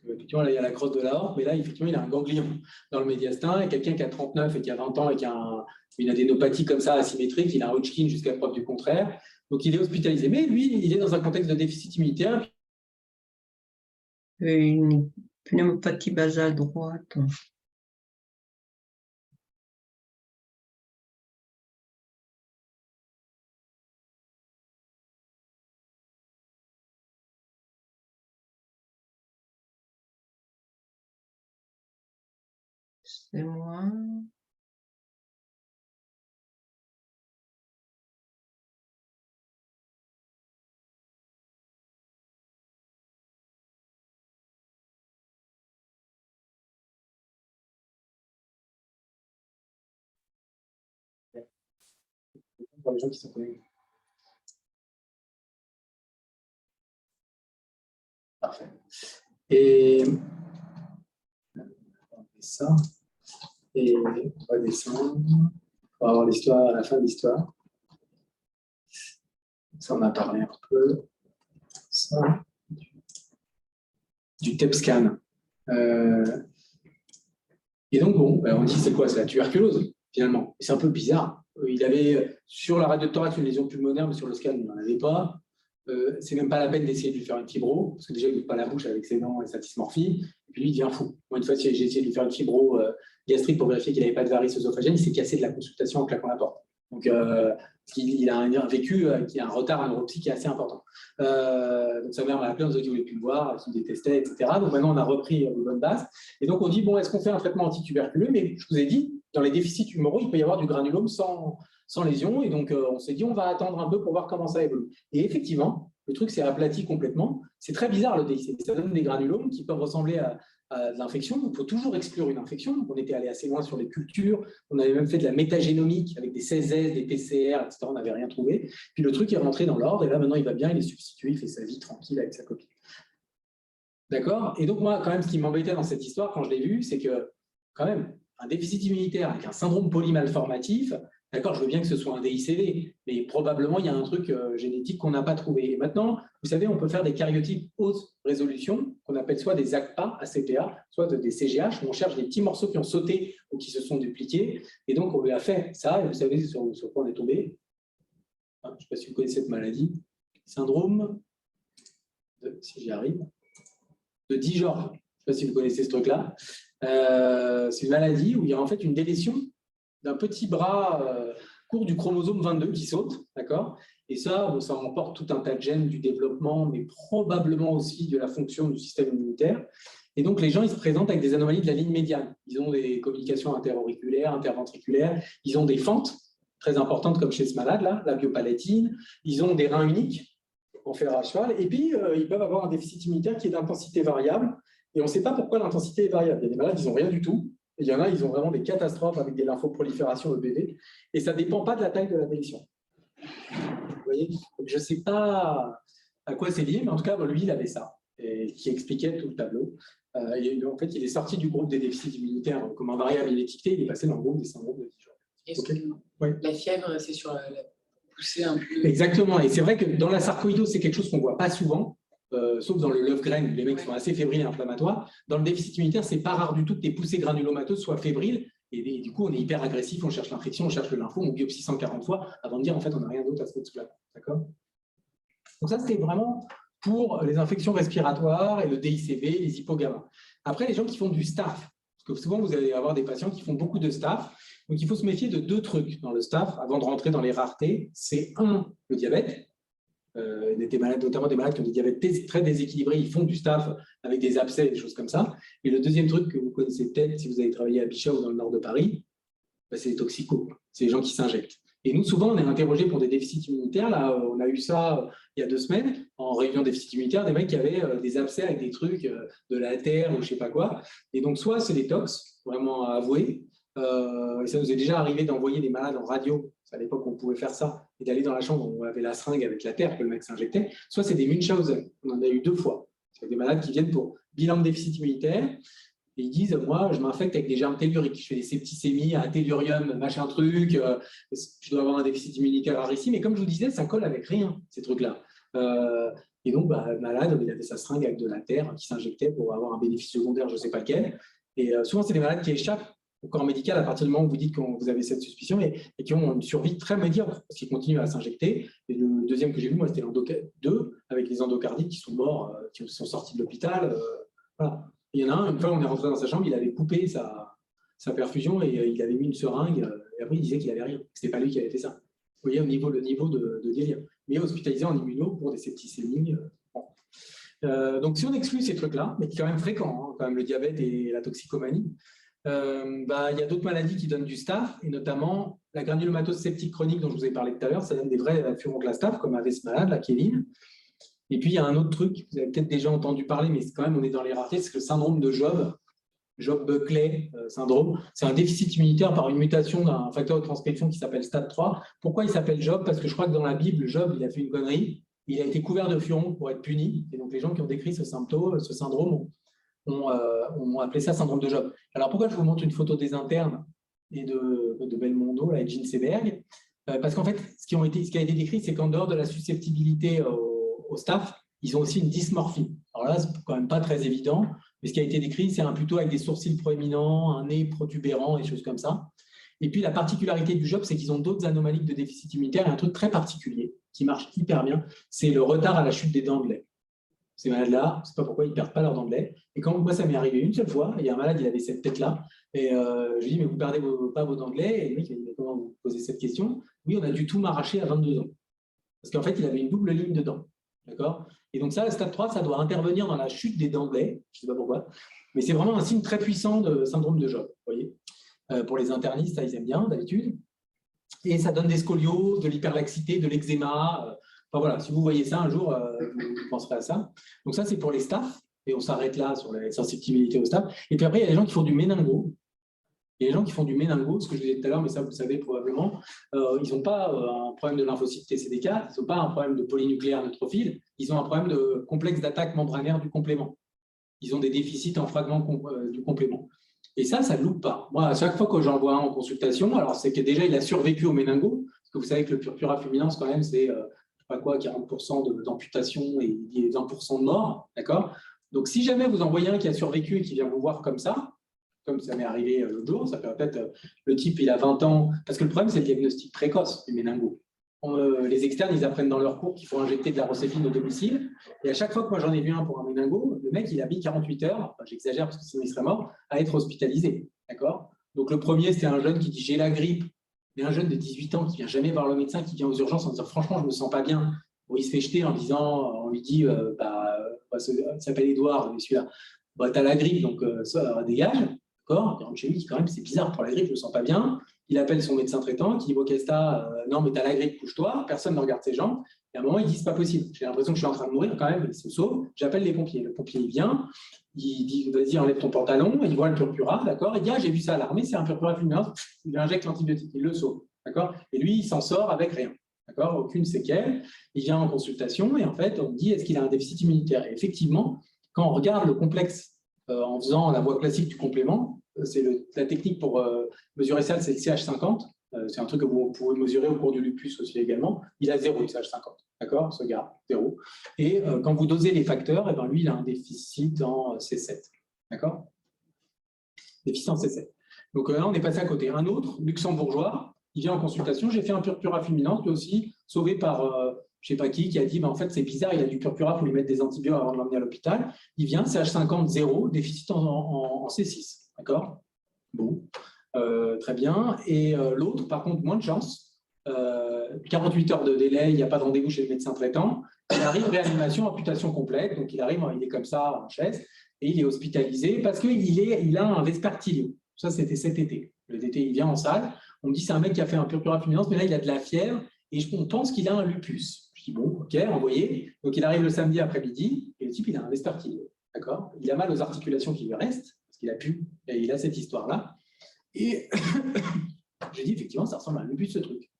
Effectivement, là, il y a la crosse de l'aorte, mais là, effectivement, il a un ganglion dans le médiastin. Et quelqu'un qui a 39 et qui a 20 ans et qui a une adénopathie comme ça, asymétrique, il a un Hodgkin jusqu'à preuve du contraire. Donc, il est hospitalisé. Mais lui, il est dans un contexte de déficit immunitaire. Une pneumopathie basale droite. C'est moi. Pour les gens qui sont connectés. Parfait. Et ça. Et on va descendre. On va avoir l'histoire à la fin de l'histoire. Ça, on a parlé un peu. Ça. Du TEP scan. Et donc, bon, on dit c'est quoi? C'est la tuberculose, finalement. C'est un peu bizarre. Il avait sur la radio de thorax une lésion pulmonaire, mais sur le scan, il n'en avait pas. C'est même pas la peine d'essayer de lui faire une fibro, parce que déjà, il n'ouvre pas la bouche avec ses dents et sa dysmorphie. Et puis lui, il devient fou. Moi, une fois, j'ai essayé de lui faire une fibro gastrique pour vérifier qu'il n'avait pas de varices œsophagène. Il s'est cassé de la consultation en claquant la porte. Donc, il a un vécu qui a un retard neuropsy qui est assez important. Donc, sa mère m'a appelé en disant qu'il ne voulait plus le voir, qu'il détestait, etc. Donc, maintenant, on a repris les bonnes bases. Et donc, on dit, bon, est-ce qu'on fait un traitement antituberculeux? Mais je vous ai dit, dans les déficits humoraux, il peut y avoir du granulome sans lésion. Et donc, on s'est dit, on va attendre un peu pour voir comment ça évolue. Et effectivement, le truc s'est aplati complètement. C'est très bizarre le DICV. Ça donne des granulomes qui peuvent ressembler à de l'infection. Il faut toujours exclure une infection. Donc, on était allé assez loin sur les cultures. On avait même fait de la métagénomique avec des 16S, des PCR, etc. On n'avait rien trouvé. Puis le truc est rentré dans l'ordre et là, maintenant, il va bien, il est substitué, il fait sa vie tranquille avec sa copine. D'accord? Et donc, moi, quand même, ce qui m'embêtait dans cette histoire, quand je l'ai vu, c'est que, quand même, un déficit immunitaire avec un syndrome polymalformatif, d'accord, je veux bien que ce soit un DICV, mais probablement, il y a un truc génétique qu'on n'a pas trouvé. Et maintenant, vous savez, on peut faire des karyotypes haute résolution, qu'on appelle soit des ACPA, ACPA, soit des CGH, où on cherche des petits morceaux qui ont sauté ou qui se sont dupliqués. Et donc, on lui a fait ça, et vous savez sur quoi on est tombé. Je ne sais pas si vous connaissez cette maladie. Syndrome, si j'y arrive, de Dijorg. Je ne sais pas si vous connaissez ce truc-là. C'est une maladie où il y a en fait une délétion d'un petit bras court du chromosome 22 qui saute, d'accord? Et ça, bon, ça emporte tout un tas de gènes du développement, mais probablement aussi de la fonction du système immunitaire. Et donc, les gens, ils se présentent avec des anomalies de la ligne médiane. Ils ont des communications interauriculaires, interventriculaires, ils ont des fentes très importantes comme chez ce malade-là, la biopalatine, ils ont des reins uniques en fer à cheval, et puis ils peuvent avoir un déficit immunitaire qui est d'intensité variable, et on ne sait pas pourquoi l'intensité est variable. Il y a des malades, ils n'ont rien du tout, et il y en a, ils ont vraiment des catastrophes avec des lymphoproliférations EBV, et ça ne dépend pas de la taille de la délétion. Vous voyez? Donc, je ne sais pas à quoi c'est lié, mais en tout cas, lui, il avait ça, et qui expliquait tout le tableau. Et en fait, il est sorti du groupe des déficits immunitaires comme un variable inétiqueté, il est passé dans le groupe des syndromes de Dijorg. Okay. Oui. La fièvre, c'est sur la poussée un peu… Exactement, et c'est vrai que dans la sarcoïdose, c'est quelque chose qu'on ne voit pas souvent, sauf dans le Löfgren, où les mecs sont assez fébriles et inflammatoires. Dans le déficit immunitaire, ce n'est pas rare du tout que tes poussées granulomateuses soient fébriles, et du coup, on est hyper agressif, on cherche l'infection, on cherche le lympho, on biopsie 140 fois avant de dire en fait, on n'a rien d'autre à se mettre sous la peau. D'accord? Donc ça, c'était vraiment pour les infections respiratoires et le DICV, les hypogammas. Après, les gens qui font du staph, parce que souvent, vous allez avoir des patients qui font beaucoup de staph. Donc, il faut se méfier de deux trucs dans le staph avant de rentrer dans les raretés. C'est le diabète. Des malades, notamment des malades qui ont des diabètes très déséquilibrés, ils font du staph avec des abcès et des choses comme ça. Et le deuxième truc que vous connaissez peut-être si vous avez travaillé à Bichat ou dans le nord de Paris, c'est les toxicos. C'est les gens qui s'injectent. Et nous, souvent, on est interrogés pour des déficits immunitaires. Là, on a eu ça il y a 2 semaines, en réunion déficit immunitaire, des mecs qui avaient des abcès avec des trucs de la terre ou je ne sais pas quoi. Et donc, soit c'est des tox, vraiment à avouer. Et ça nous est déjà arrivé d'envoyer des malades en radio. À l'époque, on pouvait faire ça. Et d'aller dans la chambre où on avait la seringue avec la terre que le mec s'injectait. Soit c'est des Munchausen. On en a eu 2 fois. C'est des malades qui viennent pour bilan de déficit immunitaire. Et ils disent, moi, je m'infecte avec des germes telluriques. Je fais des septicémies à tellurium, machin truc. Je dois avoir un déficit immunitaire rarissime. Mais comme je vous disais, ça colle avec rien, ces trucs-là. Et donc, malade, il avait sa seringue avec de la terre qui s'injectait pour avoir un bénéfice secondaire, je ne sais pas lequel. Et souvent, c'est des malades qui échappent au corps médical à partir du moment où vous dites que vous avez cette suspicion et qui ont une survie très médiocre parce qu'ils continuent à s'injecter. Et le deuxième que j'ai vu, moi, c'était l'endocardique 2 avec les endocardites qui sont morts, qui sont sortis de l'hôpital. Voilà. Il y en a un, une fois, on est rentré dans sa chambre, il avait coupé sa perfusion et il avait mis une seringue. Et après, il disait qu'il n'avait rien. Ce n'était pas lui qui avait fait ça. Vous voyez, le niveau de délire. Mais hospitalisé en immuno pour des septicémies. Donc, si on exclut ces trucs-là, mais qui est quand même fréquent, quand même le diabète et la toxicomanie, il y a d'autres maladies qui donnent du staph, et notamment la granulomatose septique chronique dont je vous ai parlé tout à l'heure, ça donne des vrais furoncles à staph, comme avait ce malade, la Kéline. Et puis, il y a un autre truc, vous avez peut-être déjà entendu parler, mais quand même, on est dans les raretés, c'est le syndrome de Job-Buckley syndrome. C'est un déficit immunitaire par une mutation d'un facteur de transcription qui s'appelle STAT3. Pourquoi il s'appelle Job? Parce que je crois que dans la Bible, Job, il a fait une connerie, il a été couvert de furoncles pour être puni, et donc les gens qui ont décrit ce syndrome, on appelé ça syndrome de Job. Alors, pourquoi je vous montre une photo des internes et de Belmondo là, et Jean Seberg? Parce qu'en fait, ce qui a été décrit, c'est qu'en dehors de la susceptibilité au staph, ils ont aussi une dysmorphie. Alors là, c'est quand même pas très évident, mais ce qui a été décrit, c'est plutôt avec des sourcils proéminents, un nez protubérant et choses comme ça. Et puis, la particularité du Job, c'est qu'ils ont d'autres anomalies de déficit immunitaire et un truc très particulier qui marche hyper bien, c'est le retard à la chute des dents de lait. Ces malades-là, je ne sais pas pourquoi, ils ne perdent pas leurs dents de lait. Et quand moi, ça m'est arrivé une seule fois, il y a un malade, il avait cette tête-là, et je lui dis, mais vous ne perdez pas vos dents de lait? Et le mec, il m'a dit, comment vous posez cette question? Oui, on a dû tout m'arracher à 22 ans. Parce qu'en fait, il avait une double ligne de dents. D'accord? Et donc ça, le stade 3, ça doit intervenir dans la chute des dents de lait, je ne sais pas pourquoi, mais c'est vraiment un signe très puissant de syndrome de Job. Vous voyez, pour les internistes, ça, ils aiment bien, d'habitude. Et ça donne des scolioses, de l'hyperlaxité, de l'eczéma, Enfin voilà, si vous voyez ça un jour, vous penserez à ça. Donc ça, c'est pour les staffs, et on s'arrête là sur les sensibilités au staff. Et puis après, il y a les gens qui font du méningo. Il y a des gens qui font du méningo, ce que je vous disais tout à l'heure, mais ça, vous le savez probablement. Ils n'ont pas un problème de lymphocyte TCD4, ils n'ont pas un problème de polynucléaire neutrophile, ils ont un problème de complexe d'attaque membranaire du complément. Ils ont des déficits en fragments du complément. Et ça ne loupe pas. Moi, à chaque fois que j'en vois un en consultation, alors c'est que déjà, il a survécu au méningo, parce que vous savez que le purpura fulminans, quand même, c'est, je ne sais pas quoi, 40% d'amputation et 20% de mort, d'accord? Donc, si jamais vous en voyez un qui a survécu et qui vient vous voir comme ça m'est arrivé l'autre jour, ça peut être le type, il a 20 ans, parce que le problème, c'est le diagnostic précoce du méningo. Les externes, ils apprennent dans leur cours qu'il faut injecter de la roséphine au domicile. Et à chaque fois que moi j'en ai vu un pour un méningo, le mec, il a mis 48 heures, enfin, j'exagère parce que sinon il serait mort, à être hospitalisé. D'accord? Donc le premier, c'était un jeune qui dit j'ai la grippe, mais un jeune de 18 ans qui vient jamais voir le médecin, qui vient aux urgences en disant franchement, je me sens pas bien. Bon, il se fait jeter en disant, on lui dit, il s'appelle Edouard, celui-là, bah, tu as la grippe, donc ça dégage. D'accord? Il rentre chez lui, quand même, c'est bizarre pour la grippe, je me sens pas bien. Il appelle son médecin traitant qui dit ok, non, mais tu as la grippe, couche-toi. Personne ne regarde ses jambes. Et à un moment, il dit c'est pas possible. J'ai l'impression que je suis en train de mourir quand même. Il se sauve. J'appelle les pompiers. Le pompier, il vient. Il dit vas-y, enlève ton pantalon. Il voit le purpura. D'accord? Il dit ah, j'ai vu ça à l'armée, c'est un purpura fulminans. Il injecte l'antibiotique. Il le sauve. D'accord? Et lui, il s'en sort avec rien. D'accord? Aucune séquelle. Il vient en consultation et en fait, on dit est-ce qu'il a un déficit immunitaire? Et effectivement, quand on regarde le complexe en faisant la voie classique du complément, c'est la technique pour mesurer ça, c'est le CH50. C'est un truc que vous pouvez mesurer au cours du lupus aussi également. Il a 0, le CH50. D'accord? Ce gars, 0. Et quand vous dosez les facteurs, eh ben, lui, il a un déficit en C7. D'accord? Déficit en C7. Donc là, on est passé à côté. Un autre, luxembourgeois, il vient en consultation. J'ai fait un purpura fulminans, lui aussi, sauvé par je ne sais pas qui a dit, en fait, c'est bizarre, il a du purpura, il faut lui mettre des antibiotiques avant de l'emmener à l'hôpital. Il vient, CH50, 0, déficit en C6. D'accord? Bon, très bien. Et l'autre, par contre, moins de chance. 48 heures de délai, il n'y a pas de rendez-vous chez le médecin traitant. Il arrive, réanimation, amputation complète. Donc, il arrive, il est comme ça, en chaise, et il est hospitalisé parce qu'il a un vespertilio. Ça, c'était cet été. L'été, il vient en salle. On me dit, c'est un mec qui a fait un purpura fulminans, mais là, il a de la fièvre et on pense qu'il a un lupus. Je dis, bon, ok, envoyé. Donc, il arrive le samedi après-midi et le type, il a un vespertilio. D'accord? Il a mal aux articulations qui lui restent. Il a pu, et il a cette histoire-là. Et j'ai dit, effectivement, ça ressemble à un lupus, ce truc.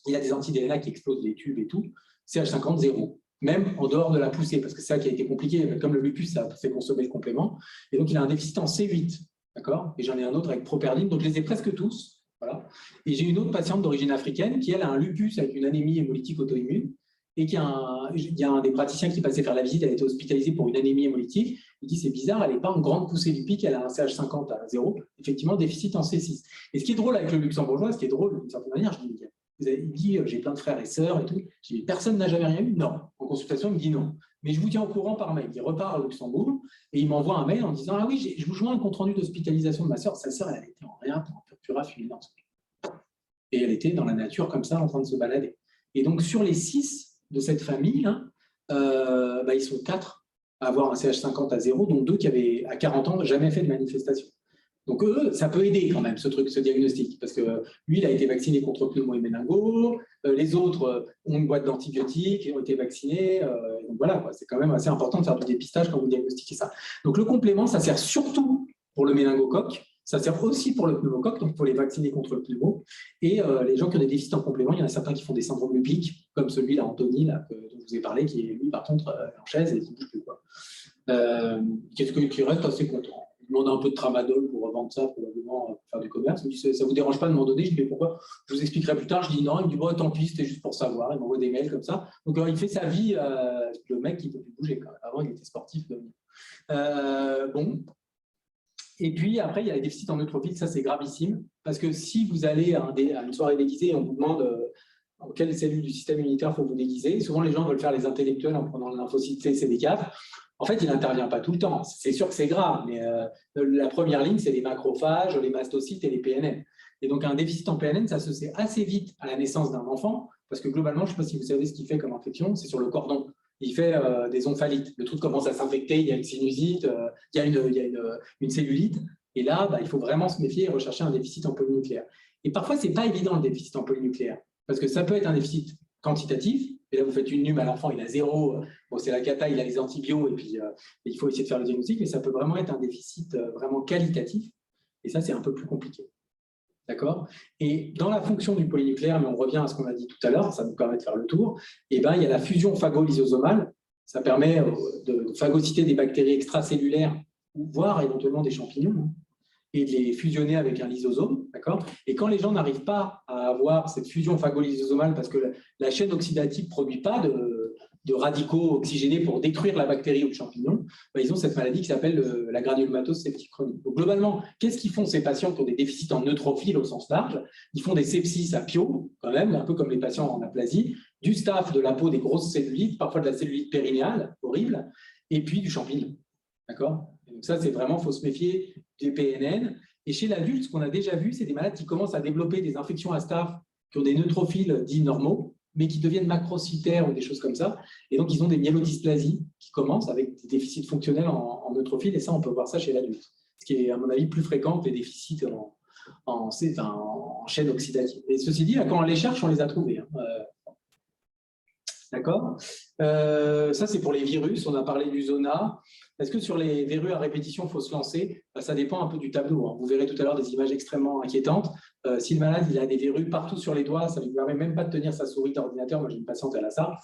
Il a des anti-DNA qui explosent les tubes et tout. CH50, 0. Même en dehors de la poussée, parce que c'est ça qui a été compliqué. Comme le lupus, ça fait consommer le complément. Et donc, il a un déficit en C8. D'accord? Et j'en ai un autre avec properdine. Donc, je les ai presque tous. Voilà. Et j'ai une autre patiente d'origine africaine qui, elle, a un lupus avec une anémie hémolytique auto-immune. Et il y a un des praticiens qui passait faire la visite, elle a été hospitalisée pour une anémie hémolytique. Il dit c'est bizarre, elle n'est pas en grande poussée lipidique, elle a un CH50 à 0, effectivement déficit en C6. Et ce qui est drôle avec le luxembourgeois, ce qui est drôle d'une certaine manière, je dis, il dit j'ai plein de frères et sœurs et tout. Je dis personne n'a jamais rien eu? Non. En consultation, il me dit non. Mais je vous tiens au courant par mail. Il repart au Luxembourg et il m'envoie un mail en disant ah oui, je vous joins un compte rendu d'hospitalisation de ma sœur. Sa sœur, elle était en réa pour un purpura fulminans. Et elle était dans la nature comme ça en train de se balader. Et donc sur les 6 de cette famille, hein, ils sont 4 à avoir un CH50 à 0, dont 2 qui avaient, à 40 ans, jamais fait de manifestation. Donc, eux, ça peut aider quand même, ce diagnostic, parce que lui, il a été vacciné contre pneumo et méningo, les autres ont une boîte d'antibiotiques et ont été vaccinés. Donc, voilà, c'est quand même assez important de faire du dépistage quand vous diagnostiquez ça. Donc, le complément, ça sert surtout pour le méningocoque. Ça sert aussi pour le pneumocoque, donc il faut les vacciner contre le pneumo. Et les gens qui ont des déficits en complément, il y en a certains qui font des syndromes lupiques, comme celui-là, Anthony, là, dont je vous ai parlé, qui est lui, par contre, en chaise et qui ne bouge plus. Qu'est-ce qui reste assez content. Il demande un peu de tramadol pour vendre ça, probablement pour faire du commerce. Il me dit, ça ne vous dérange pas de m'en donner? Je dis, mais pourquoi? Je vous expliquerai plus tard. Je dis non. Il me dit, bon, tant pis, c'était juste pour savoir. Il m'envoie des mails comme ça. Donc, il fait sa vie. Le mec, il ne peut plus bouger. Quand même. Avant, il était sportif. Bon. Et puis, après, il y a les déficits en neutrophils. Ça, c'est gravissime. Parce que si vous allez à une soirée déguisée et on vous demande en quelle cellule du système immunitaire il faut vous déguiser, souvent, les gens veulent faire les intellectuels en prenant le lymphocyte T, CD4. En fait, il n'intervient pas tout le temps. C'est sûr que c'est grave, mais la première ligne, c'est les macrophages, les mastocytes et les PNN. Et donc, un déficit en PNN, ça se sait assez vite à la naissance d'un enfant, parce que globalement, je ne sais pas si vous savez ce qu'il fait comme infection, c'est sur le cordon. Il fait des omphalites. Le truc commence à s'infecter, il y a une sinusite, il y a une cellulite. Et là, il faut vraiment se méfier et rechercher un déficit en polynucléaire. Et parfois, ce n'est pas évident le déficit en polynucléaire, parce que ça peut être un déficit quantitatif, Et là, vous faites une NUM à l'enfant, il a 0. Bon, c'est la cata, il a les antibiotiques, et puis il faut essayer de faire le diagnostic, mais ça peut vraiment être un déficit vraiment qualitatif. Et ça, c'est un peu plus compliqué. D'accord? Et dans la fonction du polynucléaire, mais on revient à ce qu'on a dit tout à l'heure, ça nous permet de faire le tour, et ben, il y a la fusion phago-lysosomale. Ça permet de phagocyter des bactéries extracellulaires, voire éventuellement des champignons, et de les fusionner avec un lysosome. D'accord? Et quand les gens n'arrivent pas à avoir cette fusion phago-lysosomale parce que la chaîne oxydative ne produit pas de radicaux oxygénés pour détruire la bactérie ou le champignon, ben, ils ont cette maladie qui s'appelle la granulomatose septique chronique. Donc, globalement, qu'est-ce qu'ils font ces patients qui ont des déficits en neutrophiles au sens large? Ils font des sepsis à pio, quand même, un peu comme les patients en aplasie, du staph, de la peau, des grosses cellulites, parfois de la cellulite périnéale, horrible, et puis du champignon. D'accord? Donc ça, c'est vraiment, il faut se méfier des PNN. Et chez l'adulte, ce qu'on a déjà vu, c'est des malades qui commencent à développer des infections à staph qui ont des neutrophiles dits normaux, mais qui deviennent macrocytaires ou des choses comme ça. Et donc, ils ont des myélodysplasies qui commencent avec des déficits fonctionnels en neutrophiles. Et ça, on peut voir ça chez l'adulte. Ce qui est, à mon avis, plus fréquent que les déficits en chaîne oxydative. Et ceci dit, quand on les cherche, on les a trouvés. Hein. D'accord. Ça, c'est pour les virus. On a parlé du zona. Est-ce que sur les verrues à répétition, il faut se lancer? Ça dépend un peu du tableau. Hein. Vous verrez tout à l'heure des images extrêmement inquiétantes. Si le malade il a des verrues partout sur les doigts, ça ne lui permet même pas de tenir sa souris d'ordinateur. Moi, j'ai une patiente, elle a ça.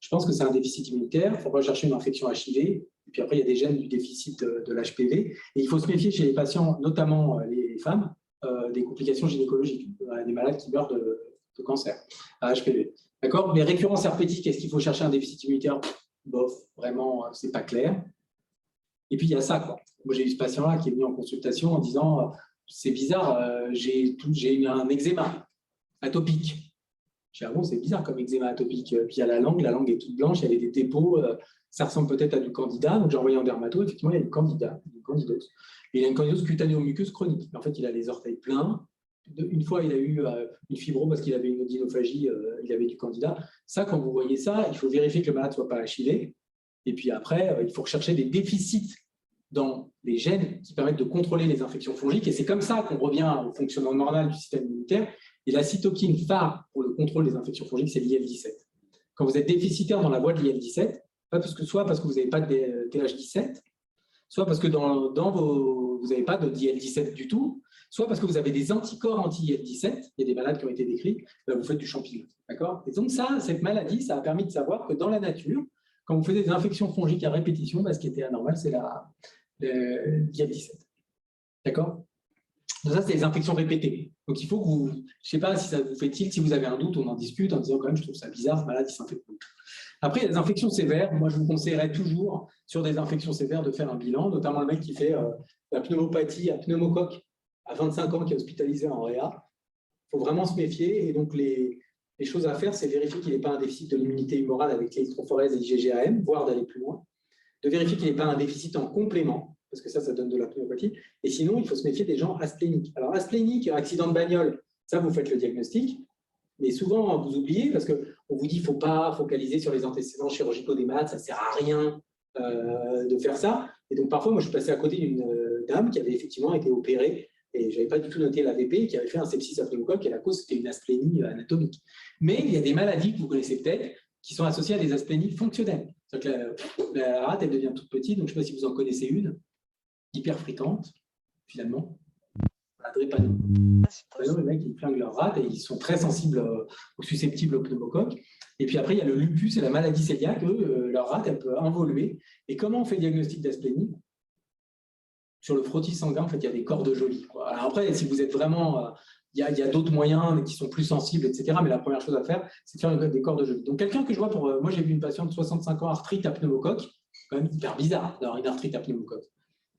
Je pense que c'est un déficit immunitaire. Il faut rechercher une infection HIV. Et puis après, il y a des gènes du déficit de l'HPV. Et il faut se méfier chez les patients, notamment les femmes, des complications gynécologiques, des malades qui meurent de cancer à HPV. D'accord? Mais récurrence herpétique, est-ce qu'il faut chercher un déficit immunitaire? Bof, vraiment, c'est pas clair. Et puis, il y a ça, quoi. Moi, j'ai eu ce patient-là qui est venu en consultation en disant c'est bizarre, j'ai eu un eczéma atopique. Je dis, ah bon, c'est bizarre comme eczéma atopique. Puis, il y a la langue est toute blanche, il y avait des dépôts, ça ressemble peut-être à du candida. Donc, j'ai envoyé en dermato, effectivement, il y a du candida, une candidose. Et il a une candidose cutaneo-muqueuse chronique. En fait, il a les orteils pleins. Une fois, il a eu une fibro parce qu'il avait une odynophagie, il avait du candida. Ça, quand vous voyez ça, il faut vérifier que le malade ne soit pas HIV. Et puis après, il faut rechercher des déficits dans les gènes qui permettent de contrôler les infections fongiques. Et c'est comme ça qu'on revient au fonctionnement normal du système immunitaire. Et la cytokine phare pour le contrôle des infections fongiques, c'est l'IL-17. Quand vous êtes déficitaire dans la voie de l'IL-17, soit parce que vous n'avez pas de TH17, soit parce que vous n'avez pas de IL-17 du tout, soit parce que vous avez des anticorps anti-IL-17, il y a des malades qui ont été décrits, vous faites du champignon. D'accord? Et donc ça, cette maladie, ça a permis de savoir que dans la nature, quand vous faites des infections fongiques à répétition, ce qui était anormal, c'est l'IL-17. D'accord? Donc ça, c'est les infections répétées. Donc il faut que vous, je ne sais pas si ça vous fait tilt, si vous avez un doute, on en discute en disant quand même, je trouve ça bizarre, ce malade, il s'infecte. Après, il y a des infections sévères. Moi, je vous conseillerais toujours, sur des infections sévères, de faire un bilan, notamment le mec qui fait la pneumopathie à pneumocoque à 25 ans, qui est hospitalisé en réa. Il faut vraiment se méfier. Et donc, les choses à faire, c'est vérifier qu'il n'est pas un déficit de l'immunité humorale avec l'électrophorèse et l'IgG-AM, voire d'aller plus loin. De vérifier qu'il n'est pas un déficit en complément, parce que ça donne de la pneumopathie. Et sinon, il faut se méfier des gens aspléniques. Alors, asplénique, accident de bagnole, ça, vous faites le diagnostic. Mais souvent, vous oubliez, parce qu'on vous dit qu'il ne faut pas focaliser sur les antécédents chirurgicaux des malades, ça ne sert à rien de faire ça. Et donc, parfois, moi, je suis passé à côté d'une dame qui avait effectivement été opérée, et je n'avais pas du tout noté l'AVP, qui avait fait un sepsis à pneumocoque, et la cause, c'était une asplénie anatomique. Mais il y a des maladies que vous connaissez peut-être, qui sont associées à des asplénies fonctionnelles. C'est-à-dire que la rate, elle devient toute petite, donc je ne sais pas si vous en connaissez une, hyper fréquente, finalement. La drépano. Les mecs, ils flinguent leur rate et ils sont très sensibles ou susceptibles au pneumocoque. Et puis après, il y a le lupus et la maladie cœliaque. Leur rate, elle peut involuer. Et comment on fait le diagnostic d'asplénie? Sur le frottis sanguin, en fait, il y a des corps de Joly. Alors après, si vous êtes vraiment... il y a d'autres moyens qui sont plus sensibles, etc. Mais la première chose à faire, c'est de faire des corps de Joly. Donc, quelqu'un que je vois pour... moi, j'ai vu une patiente de 65 ans, arthrite à pneumocoque. Quand même hyper bizarre d'avoir une arthrite à pneumocoque.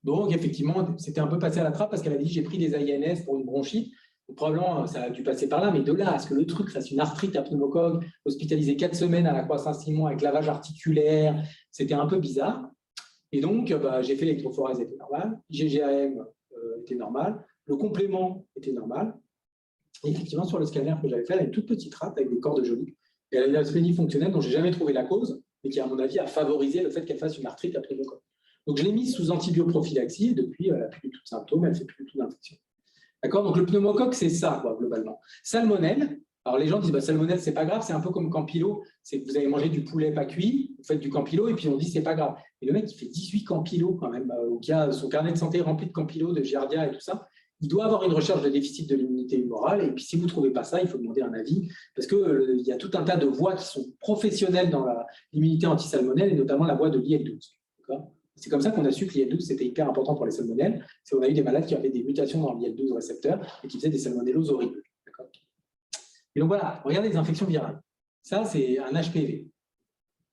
Donc, effectivement, c'était un peu passé à la trappe parce qu'elle avait dit j'ai pris des AINS pour une bronchite. Donc, probablement, ça a dû passer par là, mais de là à ce que le truc fasse une arthrite à pneumocoque, hospitalisé 4 semaines à la Croix-Saint-Simon avec lavage articulaire, c'était un peu bizarre. Et donc, j'ai fait l'électrophorèse, était normal, IgG-AM était normal, le complément était normal. Et effectivement, sur le scanner que j'avais fait, elle a une toute petite rate avec des corps de Joly. Et elle a une asplénie fonctionnelle dont je n'ai jamais trouvé la cause, mais qui, à mon avis, a favorisé le fait qu'elle fasse une arthrite à pneumocoque. Donc, je l'ai mise sous antibioprophylaxie et depuis, elle n'a plus du tout de symptômes, elle ne fait plus du tout d'infection. D'accord? Donc, le pneumocoque, c'est ça, globalement. Salmonelle, Alors, les gens disent, salmonelle, c'est pas grave, c'est un peu comme Campylot, c'est que vous avez mangé du poulet pas cuit, vous faites du Campylot, et puis on dit, c'est pas grave. Et le mec, il fait 18 Campylot quand même, ou qui a son carnet de santé rempli de Campylot, de Giardia et tout ça. Il doit avoir une recherche de déficit de l'immunité humorale, et puis si vous ne trouvez pas ça, il faut demander un avis, parce qu'il y a tout un tas de voies qui sont professionnelles dans l'immunité anti-salmonelle, et notamment la voie de l'IL-12. C'est comme ça qu'on a su que l'IL-12, c'était hyper important pour les salmonelles. C'est qu'on a eu des malades qui avaient des mutations dans l'IL-12 récepteur et qui faisaient des salmonelloses horribles. Et donc voilà, regardez les infections virales. Ça, c'est un HPV.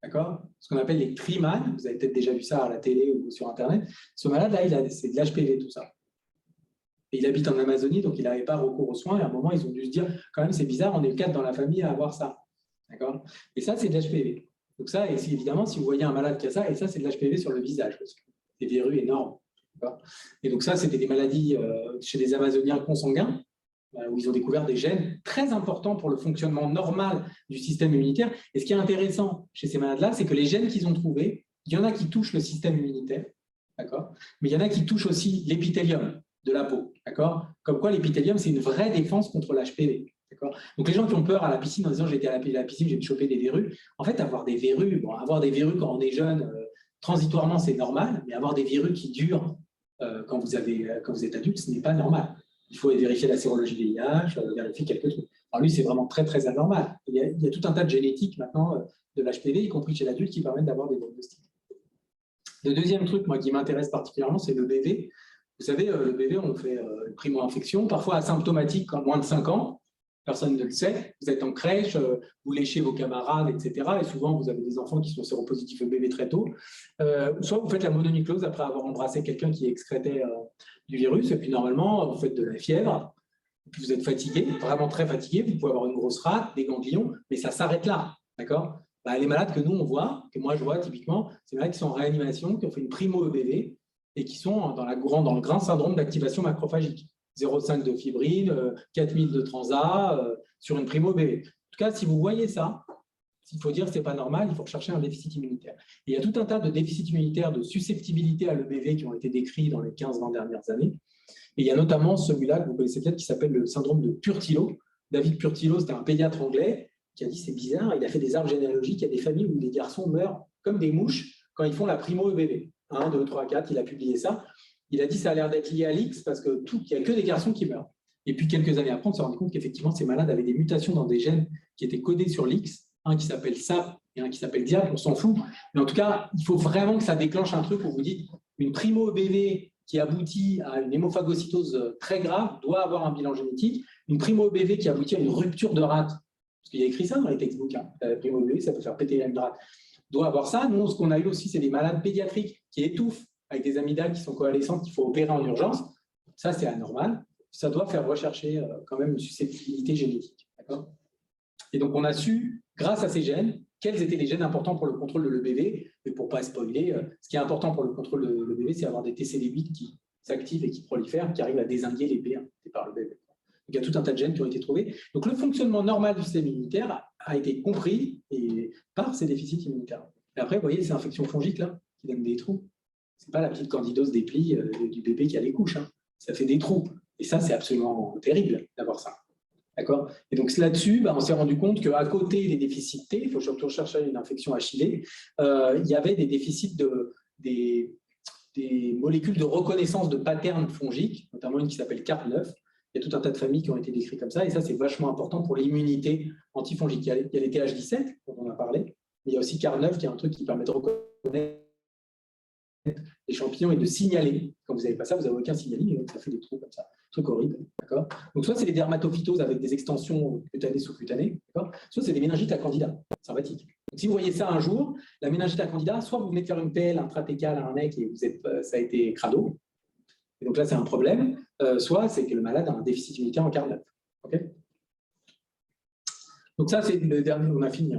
D'accord? Ce qu'on appelle les trimanes. Vous avez peut-être déjà vu ça à la télé ou sur Internet. Ce malade-là, c'est de l'HPV, tout ça. Et il habite en Amazonie, donc il n'avait pas recours aux soins. Et à un moment, ils ont dû se dire, quand même, c'est bizarre, on est le 4 dans la famille à avoir ça. D'accord? Et ça, c'est de l'HPV. Donc ça, et évidemment, si vous voyez un malade qui a ça, et ça, c'est de l'HPV sur le visage, parce que des verrues énormes. Et donc ça, c'était des maladies chez des Amazoniens consanguins, où ils ont découvert des gènes très importants pour le fonctionnement normal du système immunitaire. Et ce qui est intéressant chez ces malades-là, c'est que les gènes qu'ils ont trouvés, il y en a qui touchent le système immunitaire, d'accord, mais il y en a qui touchent aussi l'épithélium de la peau, d'accord. Comme quoi, l'épithélium, c'est une vraie défense contre l'HPV. Donc les gens qui ont peur à la piscine en disant j'étais à la piscine, j'ai chopé des verrues. En fait, avoir des verrues quand on est jeune, transitoirement c'est normal, mais avoir des verrues qui durent quand vous êtes adulte, ce n'est pas normal. Il faut vérifier la sérologie VIH, vérifier quelques trucs. Alors lui, c'est vraiment très très anormal. Il y a tout un tas de génétiques maintenant de l'HPV, y compris chez l'adulte, qui permettent d'avoir des diagnostics. Le deuxième truc, moi, qui m'intéresse particulièrement, c'est le BV. Vous savez, le BV, on fait une primo-infection, parfois asymptomatique en moins de 5 ans. Personne ne le sait, vous êtes en crèche, vous léchez vos camarades, etc. Et souvent, vous avez des enfants qui sont séropositifs au bébé très tôt. Soit vous faites la mononucléose après avoir embrassé quelqu'un qui excrétait du virus, et puis normalement, vous faites de la fièvre, et puis vous êtes fatigué, vraiment très fatigué, vous pouvez avoir une grosse rate, des ganglions, mais ça s'arrête là, d'accord? Les malades que nous, on voit, que moi je vois typiquement, c'est les malades qui sont en réanimation, qui ont fait une primo-EBV, et qui sont dans le grand syndrome d'activation macrophagique. 0,5 de fibrine, 4000 de transat sur une primo-BV. En tout cas, si vous voyez ça, il faut dire que ce n'est pas normal, il faut rechercher un déficit immunitaire. Et il y a tout un tas de déficits immunitaires, de susceptibilité à l'EBV qui ont été décrits dans les 15-20 dernières années. Et il y a notamment celui-là que vous connaissez peut-être qui s'appelle le syndrome de Purtilo. David Purtilo, c'était un pédiatre anglais qui a dit c'est bizarre, il a fait des arbres généalogiques, il y a des familles où les garçons meurent comme des mouches quand ils font la primo-EBV. 1, 2, 3, 4, il a publié ça. Il a dit que ça a l'air d'être lié à l'X parce qu'il n'y a que des garçons qui meurent. Et puis, quelques années après, on s'est rendu compte qu'effectivement, ces malades avaient des mutations dans des gènes qui étaient codés sur l'X, un qui s'appelle SAP et un qui s'appelle DIAP, on s'en fout. Mais en tout cas, il faut vraiment que ça déclenche un truc où vous dites une primo-EBV qui aboutit à une hémophagocytose très grave doit avoir un bilan génétique. Une primo-EBV qui aboutit à une rupture de rate, parce qu'il y a écrit ça dans les textbooks, la primo-EBV, ça peut faire péter la rate, doit avoir ça. Nous, ce qu'on a eu aussi, c'est des malades pédiatriques qui étouffent avec des amygdales qui sont coalescentes qu'il faut opérer en urgence. Ça, c'est anormal. Ça doit faire rechercher quand même une susceptibilité génétique. Et donc, on a su, grâce à ces gènes, quels étaient les gènes importants pour le contrôle de l'EBV. Mais pour ne pas spoiler, ce qui est important pour le contrôle de l'EBV, c'est avoir des TCD8 qui s'activent et qui prolifèrent, qui arrivent à désinguer les B1 par l'EBV. Donc, il y a tout un tas de gènes qui ont été trouvés. Donc, le fonctionnement normal du système immunitaire a été compris par ces déficits immunitaires. Et après, vous voyez ces infections fongiques là, qui donnent des trous. Ce n'est pas la petite candidose des plis du bébé qui a les couches. Ça fait des trous. Et ça, c'est absolument terrible d'avoir ça. D'accord? Et donc là-dessus, on s'est rendu compte qu'à côté des déficits T, il faut surtout chercher une infection HIV, il y avait des déficits des molécules de reconnaissance de patterns fongiques, notamment une qui s'appelle CARP9. Il y a tout un tas de familles qui ont été décrites comme ça, et ça, c'est vachement important pour l'immunité antifongique. Il y a les TH17, dont on a parlé, mais il y a aussi CARP9, qui est un truc qui permet de reconnaître les champignons et de signaler. Quand vous n'avez pas ça, vous n'avez aucun signaling, ça fait des trous comme ça. Truc horrible. Donc, soit c'est des dermatophytoses avec des extensions cutanées sous-cutanées, soit c'est des méningites à candida sympathiques. Donc, si vous voyez ça un jour, la méningite à candida, soit vous venez de faire une PL intratécale à un mec et ça a été crado, et donc là c'est un problème, soit c'est que le malade a un déficit immunitaire en CARP9. Donc ça, c'est le dernier, on a fini.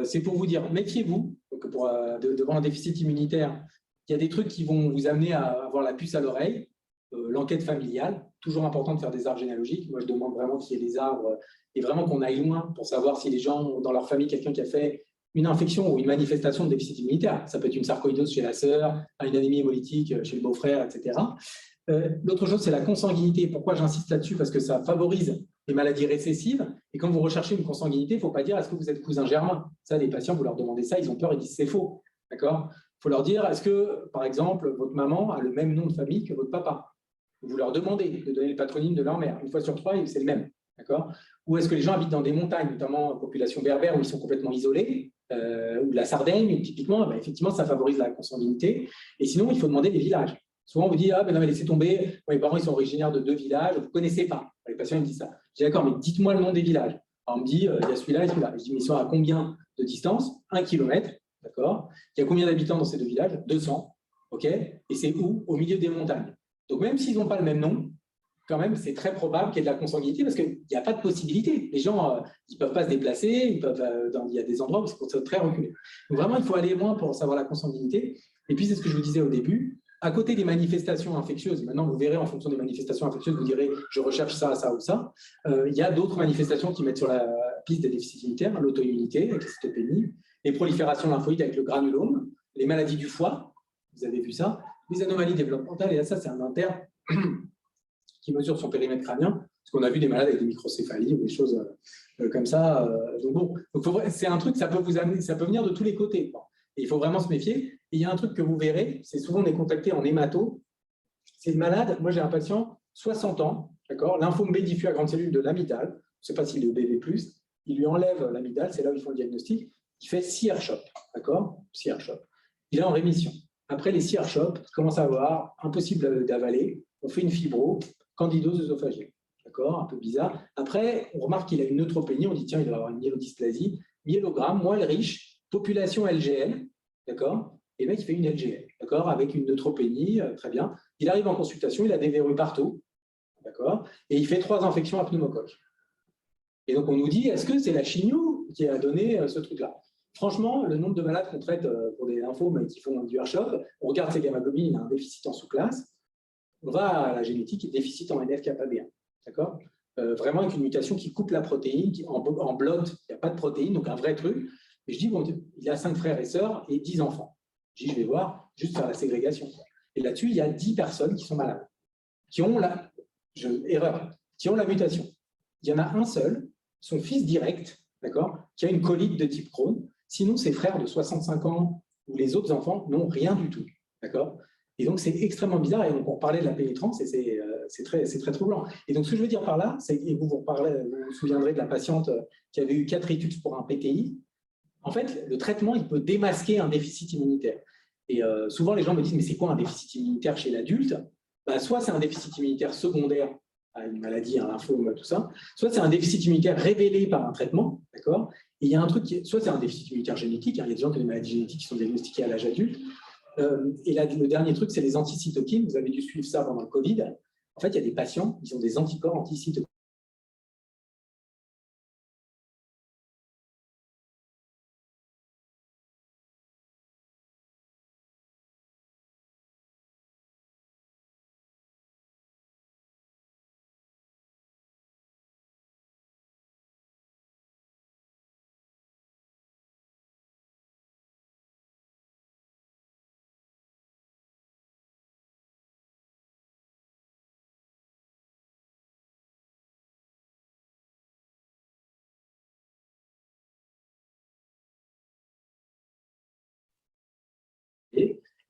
C'est pour vous dire, méfiez-vous, devant un déficit immunitaire. Il y a des trucs qui vont vous amener à avoir la puce à l'oreille, l'enquête familiale, toujours important de faire des arbres généalogiques. Moi, je demande vraiment qu'il y ait des arbres et vraiment qu'on aille loin pour savoir si les gens ont dans leur famille quelqu'un qui a fait une infection ou une manifestation de déficit immunitaire. Ça peut être une sarcoïdose chez la sœur, une anémie hémolytique chez le beau-frère, etc. L'autre chose, c'est la consanguinité. Pourquoi j'insiste là-dessus? Parce que ça favorise les maladies récessives. Et quand vous recherchez une consanguinité, il ne faut pas dire est-ce que vous êtes cousin germain. Ça, les patients, vous leur demandez ça, ils ont peur, ils disent c'est faux. D'accord ? Il faut leur dire est-ce que, par exemple, votre maman a le même nom de famille que votre papa ? Vous leur demandez de donner le patronyme de leur mère. Une fois sur trois, c'est le même. D'accord ? Ou est-ce que les gens habitent dans des montagnes, notamment population berbère, où ils sont complètement isolés, ou de la Sardaigne, typiquement, effectivement, ça favorise la consanguinité. Et sinon, il faut demander les villages. Souvent, on vous dit ah, ben non, mais laissez tomber, mes parents ils sont originaires de 2 villages, vous ne connaissez pas. Les patients ils me disent ça. Je dis d'accord, mais dites-moi le nom des villages. Alors, on me dit il y a celui-là et celui-là. Je dis mais ils sont à combien de distance ? 1 kilomètre. D'accord ? Il y a combien d'habitants dans ces 2 villages ? 200. OK ? Et c'est où ? Au milieu des montagnes. Donc, même s'ils n'ont pas le même nom, quand même, c'est très probable qu'il y ait de la consanguinité parce qu'il n'y a pas de possibilité. Les gens, ils ne peuvent pas se déplacer, il y a des endroits où c'est très reculé. Donc, vraiment, il faut aller loin pour savoir la consanguinité. Et puis, c'est ce que je vous disais au début, à côté des manifestations infectieuses, maintenant, vous verrez en fonction des manifestations infectieuses, vous direz, je recherche ça, ça ou ça. Il y a d'autres manifestations qui mettent sur la piste des déficits immunitaires, l'auto-immunité avec la cytopénie, les proliférations lymphoïdes avec le granulome, les maladies du foie, vous avez vu ça, les anomalies développementales, et là, ça, c'est un interne qui mesure son périmètre crânien, parce qu'on a vu des malades avec des microcéphalies ou des choses comme ça. Donc bon, c'est un truc, ça peut vous amener, ça peut venir de tous les côtés. Et il faut vraiment se méfier. Et il y a un truc que vous verrez, c'est souvent on est contacté en hémato. C'est une malade, moi j'ai un patient, 60 ans, d'accord, lymphome B diffus à grande cellule de l'amygdale, je ne sais pas s'il est EBV+, il lui enlève l'amygdale, c'est là où ils font le diagnostic, il fait 6 R-CHOP, d'accord, 6 R-CHOP. Il est en rémission. Après les 6 R-CHOP, il commence à avoir, impossible d'avaler, on fait une fibro, candidose œsophagienne. D'accord, un peu bizarre. Après, on remarque qu'il a une neutropénie, on dit tiens, il doit avoir une myélodysplasie, myélogramme, moelle riche, population LGL, d'accord, et le mec, il fait une LGL, d'accord, avec une neutropénie, très bien. Il arrive en consultation, il a des verrues partout, d'accord, et il fait 3 infections à pneumocoque. Et donc, on nous dit, est-ce que c'est la chimio qui a donné ce truc-là ? Franchement, le nombre de malades qu'on traite pour des lymphomes qui font du R-CHOP, on regarde ses gamma-globines, il a un déficit en sous-classe, on va à la génétique, déficit en NF-kappa-B1, d'accord, vraiment avec une mutation qui coupe la protéine, en blood, il n'y a pas de protéine, donc un vrai truc. Et je dis, bon, il a 5 frères et sœurs et 10 enfants. Je dis, je vais voir, juste faire la ségrégation. Et là-dessus, il y a 10 personnes qui sont malades, qui ont qui ont la mutation. Il y en a un seul, son fils direct, d'accord, qui a une colite de type Crohn. Sinon, ses frères de 65 ans ou les autres enfants n'ont rien du tout, d'accord. Et donc, c'est extrêmement bizarre. Et donc, on parlait de la pénétrance et c'est très troublant. Et donc, ce que je veux dire par là, c'est, et vous vous souviendrez de la patiente qui avait eu 4 études pour un PTI. En fait, le traitement, il peut démasquer un déficit immunitaire. Et souvent, les gens me disent, mais c'est quoi un déficit immunitaire chez l'adulte ? Soit c'est un déficit immunitaire secondaire à une maladie, un lymphome, tout ça, soit c'est un déficit immunitaire révélé par un traitement, d'accord ? Et il y a un truc, soit c'est un déficit immunitaire génétique, il y a des gens qui ont des maladies génétiques qui sont diagnostiquées à l'âge adulte. Et là, le dernier truc, c'est les anticytokines. Vous avez dû suivre ça pendant le Covid. En fait, il y a des patients qui ont des anticorps anticytokines.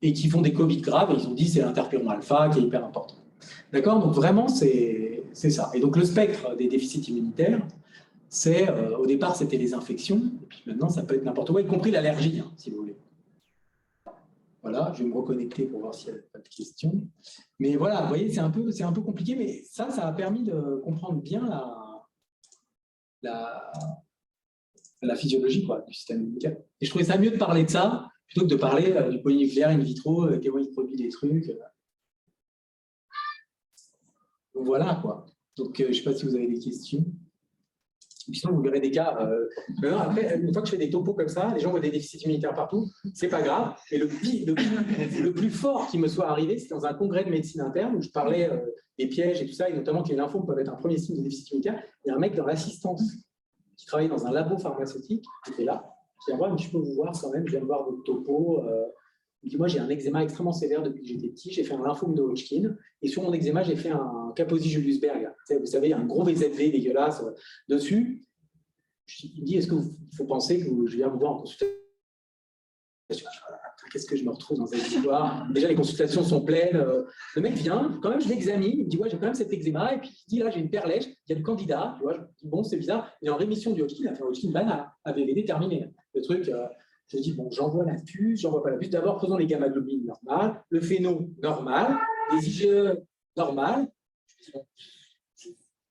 Et qui font des Covid graves, et ils ont dit c'est l'interféron alpha qui est hyper important. D'accord ? Donc vraiment, c'est ça. Et donc le spectre des déficits immunitaires, c'est, au départ, c'était les infections, et puis maintenant, ça peut être n'importe quoi, y compris l'allergie, hein, si vous voulez. Voilà, je vais me reconnecter pour voir s'il n'y a pas de questions. Mais voilà, vous voyez, c'est un peu compliqué, mais ça a permis de comprendre bien la physiologie quoi, du système immunitaire. Et je trouvais ça mieux de parler de ça, plutôt que de parler du polynucléaire in vitro, comment il produit des trucs. Donc voilà, quoi. Donc, je ne sais pas si vous avez des questions. Et puis sinon, vous verrez des cas. Après, une fois que je fais des topos comme ça, les gens voient des déficits immunitaires partout, c'est pas grave. Et le plus fort qui me soit arrivé, c'était dans un congrès de médecine interne où je parlais des pièges et tout ça, et notamment que les lymphomes peuvent être un premier signe de déficit immunitaire. Il y a un mec dans l'assistance qui travaillait dans un labo pharmaceutique, qui était là, qui a dit, mais je peux vous voir quand même, je viens de voir votre topo. Il dit, moi, j'ai un eczéma extrêmement sévère depuis que j'étais petit. J'ai fait un lymphome de Hodgkin. Et sur mon eczéma, j'ai fait un Kaposi-Juliusberg. Vous savez, un gros VZV dégueulasse dessus. Il me dit, est-ce qu'il faut penser que je viens vous voir en consultation? Qu'est-ce que je me retrouve dans cette histoire? Déjà, les consultations sont pleines. Le mec vient, quand même, je l'examine. Il me dit, ouais, j'ai quand même cet eczéma. Et puis, il dit, là, j'ai une perlèche. Il y a le candidat. Tu vois, je me dis, bon, c'est bizarre. Il est en rémission du Hodgkin. Il a fait un Hodgkin ban à VVD terminé. Le truc, je dis, bon, j'envoie la puce, j'envoie pas la puce. D'abord, faisons les gamma-globulines normales, le phéno normal, les IgE normales.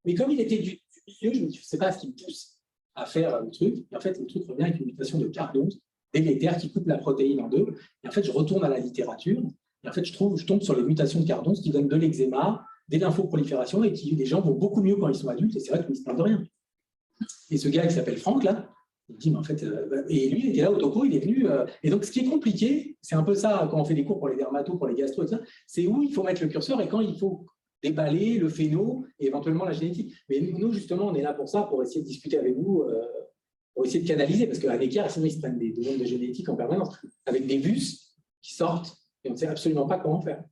Mais comme il était du milieu, je me dis, je ne sais pas ce qui me pousse à faire le truc. Et en fait, le truc revient avec une mutation de cardose délétère qui coupe la protéine en deux. Et en fait, je retourne à la littérature. Et en fait, je tombe sur les mutations de cardose qui donnent de l'eczéma, des lymphoproliférations et qui, les gens vont beaucoup mieux quand ils sont adultes. Et c'est vrai qu'ils ne se plaignent de rien. Et ce gars qui s'appelle Franck, là, il dit, mais en fait, et lui, il était là au topo, il est venu. Et donc, ce qui est compliqué, c'est un peu ça, quand on fait des cours pour les dermatos, pour les gastro, c'est où il faut mettre le curseur et quand il faut déballer le phéno et éventuellement la génétique. Mais nous, justement, on est là pour ça, pour essayer de discuter avec vous, pour essayer de canaliser, parce qu'à l'écart, sinon, ils se prennent des demandes de génétique en permanence, avec des bus qui sortent, et on ne sait absolument pas comment faire.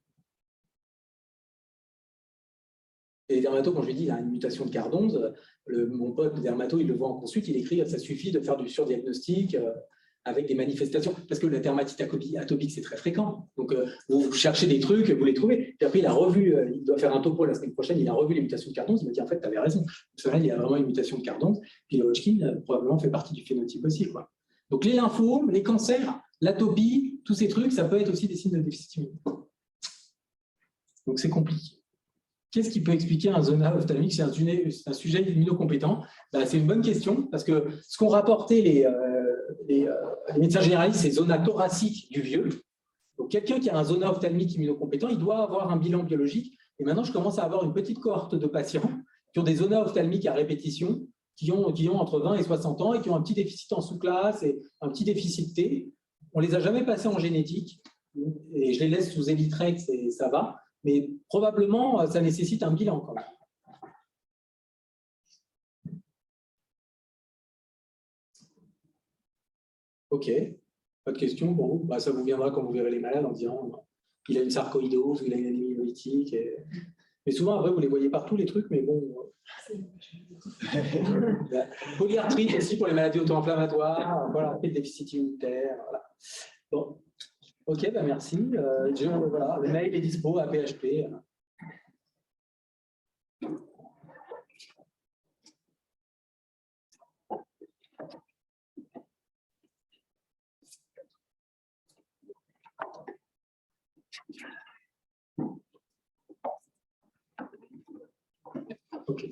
Et les dermatos, quand je lui dis, il a une mutation de cardose, mon pote dermato, il le voit en consulte, il écrit, ça suffit de faire du surdiagnostic avec des manifestations, parce que la dermatite atopique, c'est très fréquent. Donc, vous cherchez des trucs, vous les trouvez. Puis après, il a revu, il doit faire un topo la semaine prochaine, il a revu les mutations de cardose, il m'a dit, en fait, tu avais raison. Parce que là, il y a vraiment une mutation de cardose, puis le Hodgkin, probablement, fait partie du phénotype aussi, quoi. Donc, les lymphomes, les cancers, l'atopie, tous ces trucs, ça peut être aussi des signes de déficit immunitaire. Donc, c'est compliqué. Qu'est-ce qui peut expliquer un zona ophtalmique? C'est un sujet immunocompétent. C'est une bonne question, parce que ce qu'ont rapporté les médecins généralistes, c'est zona thoracique du vieux. Donc, quelqu'un qui a un zona ophtalmique immunocompétent, il doit avoir un bilan biologique. Et maintenant, je commence à avoir une petite cohorte de patients qui ont des zonas ophtalmiques à répétition, qui ont entre 20 et 60 ans et qui ont un petit déficit en sous-classe et un petit déficit T. On ne les a jamais passés en génétique. Et je les laisse sous Elitrex et ça va. Mais probablement, ça nécessite un bilan quand même. OK. Pas de questions pour vous? Ça vous viendra quand vous verrez les malades en disant il a une sarcoïdose, il a une anémie hémolytique. Mais souvent, après, vous les voyez partout, les trucs, mais bon. Polyarthrite aussi pour les maladies auto-inflammatoires, voilà, le déficit immunitaire. Voilà. Bon. OK, merci. Voilà, le mail est dispo à PHP. OK.